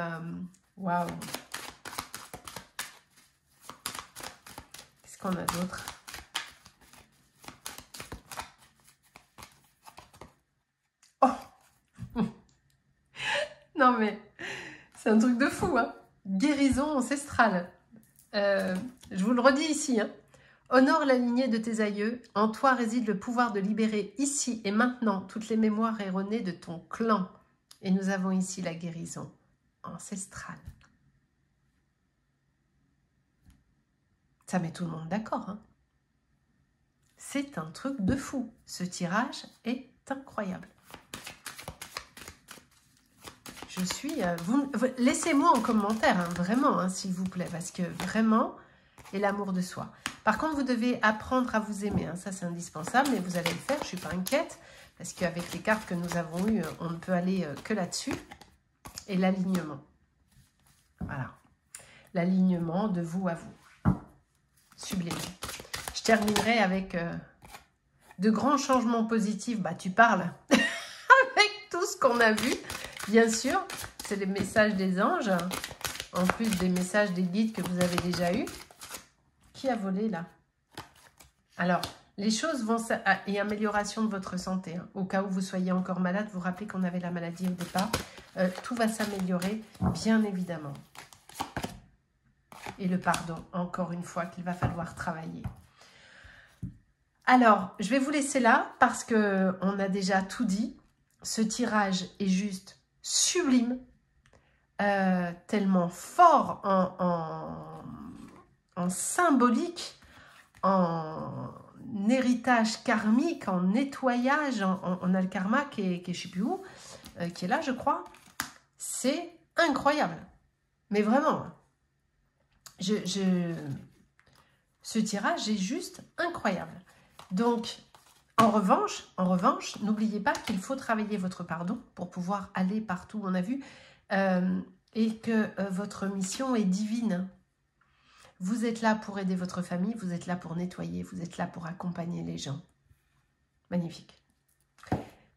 waouh! Qu'est-ce qu'on a d'autre? Non mais, c'est un truc de fou, hein. Guérison ancestrale. Je vous le redis ici, hein. Honore la lignée de tes aïeux. En toi réside le pouvoir de libérer ici et maintenant toutes les mémoires erronées de ton clan. Et nous avons ici la guérison ancestrale. Ça met tout le monde d'accord, hein. C'est un truc de fou. Ce tirage est incroyable. Je suis... laissez-moi en commentaire, hein, vraiment, hein, s'il vous plaît, parce que vraiment, et l'amour de soi. Par contre, vous devez apprendre à vous aimer, hein, ça c'est indispensable, mais vous allez le faire, je ne suis pas inquiète, parce qu'avec les cartes que nous avons eues, on ne peut aller que là-dessus. Et l'alignement. Voilà. L'alignement de vous à vous. Sublime. Je terminerai avec de grands changements positifs. Bah, tu parles avec tout ce qu'on a vu. Bien sûr, c'est les messages des anges, en plus des messages des guides que vous avez déjà eus. Qui a volé là? Alors, Les choses vont... Et amélioration de votre santé. Hein. Au cas où vous soyez encore malade, vous vous rappelez qu'on avait la maladie au départ. Tout va s'améliorer, bien évidemment. Et le pardon, encore une fois, qu'il va falloir travailler. Alors, je vais vous laisser là parce qu'on a déjà tout dit. Ce tirage est juste sublime, tellement fort en symbolique, en héritage karmique, en nettoyage, on a le karma qui est je ne sais plus où, qui est là je crois. C'est incroyable, mais vraiment, ce tirage est juste incroyable. Donc, en revanche, n'oubliez pas qu'il faut travailler votre pardon pour pouvoir aller partout où on a vu, et que votre mission est divine. Vous êtes là pour aider votre famille, vous êtes là pour nettoyer, vous êtes là pour accompagner les gens. Magnifique.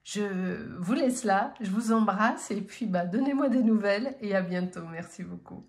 Je vous laisse là, je vous embrasse et puis donnez-moi des nouvelles et à bientôt. Merci beaucoup.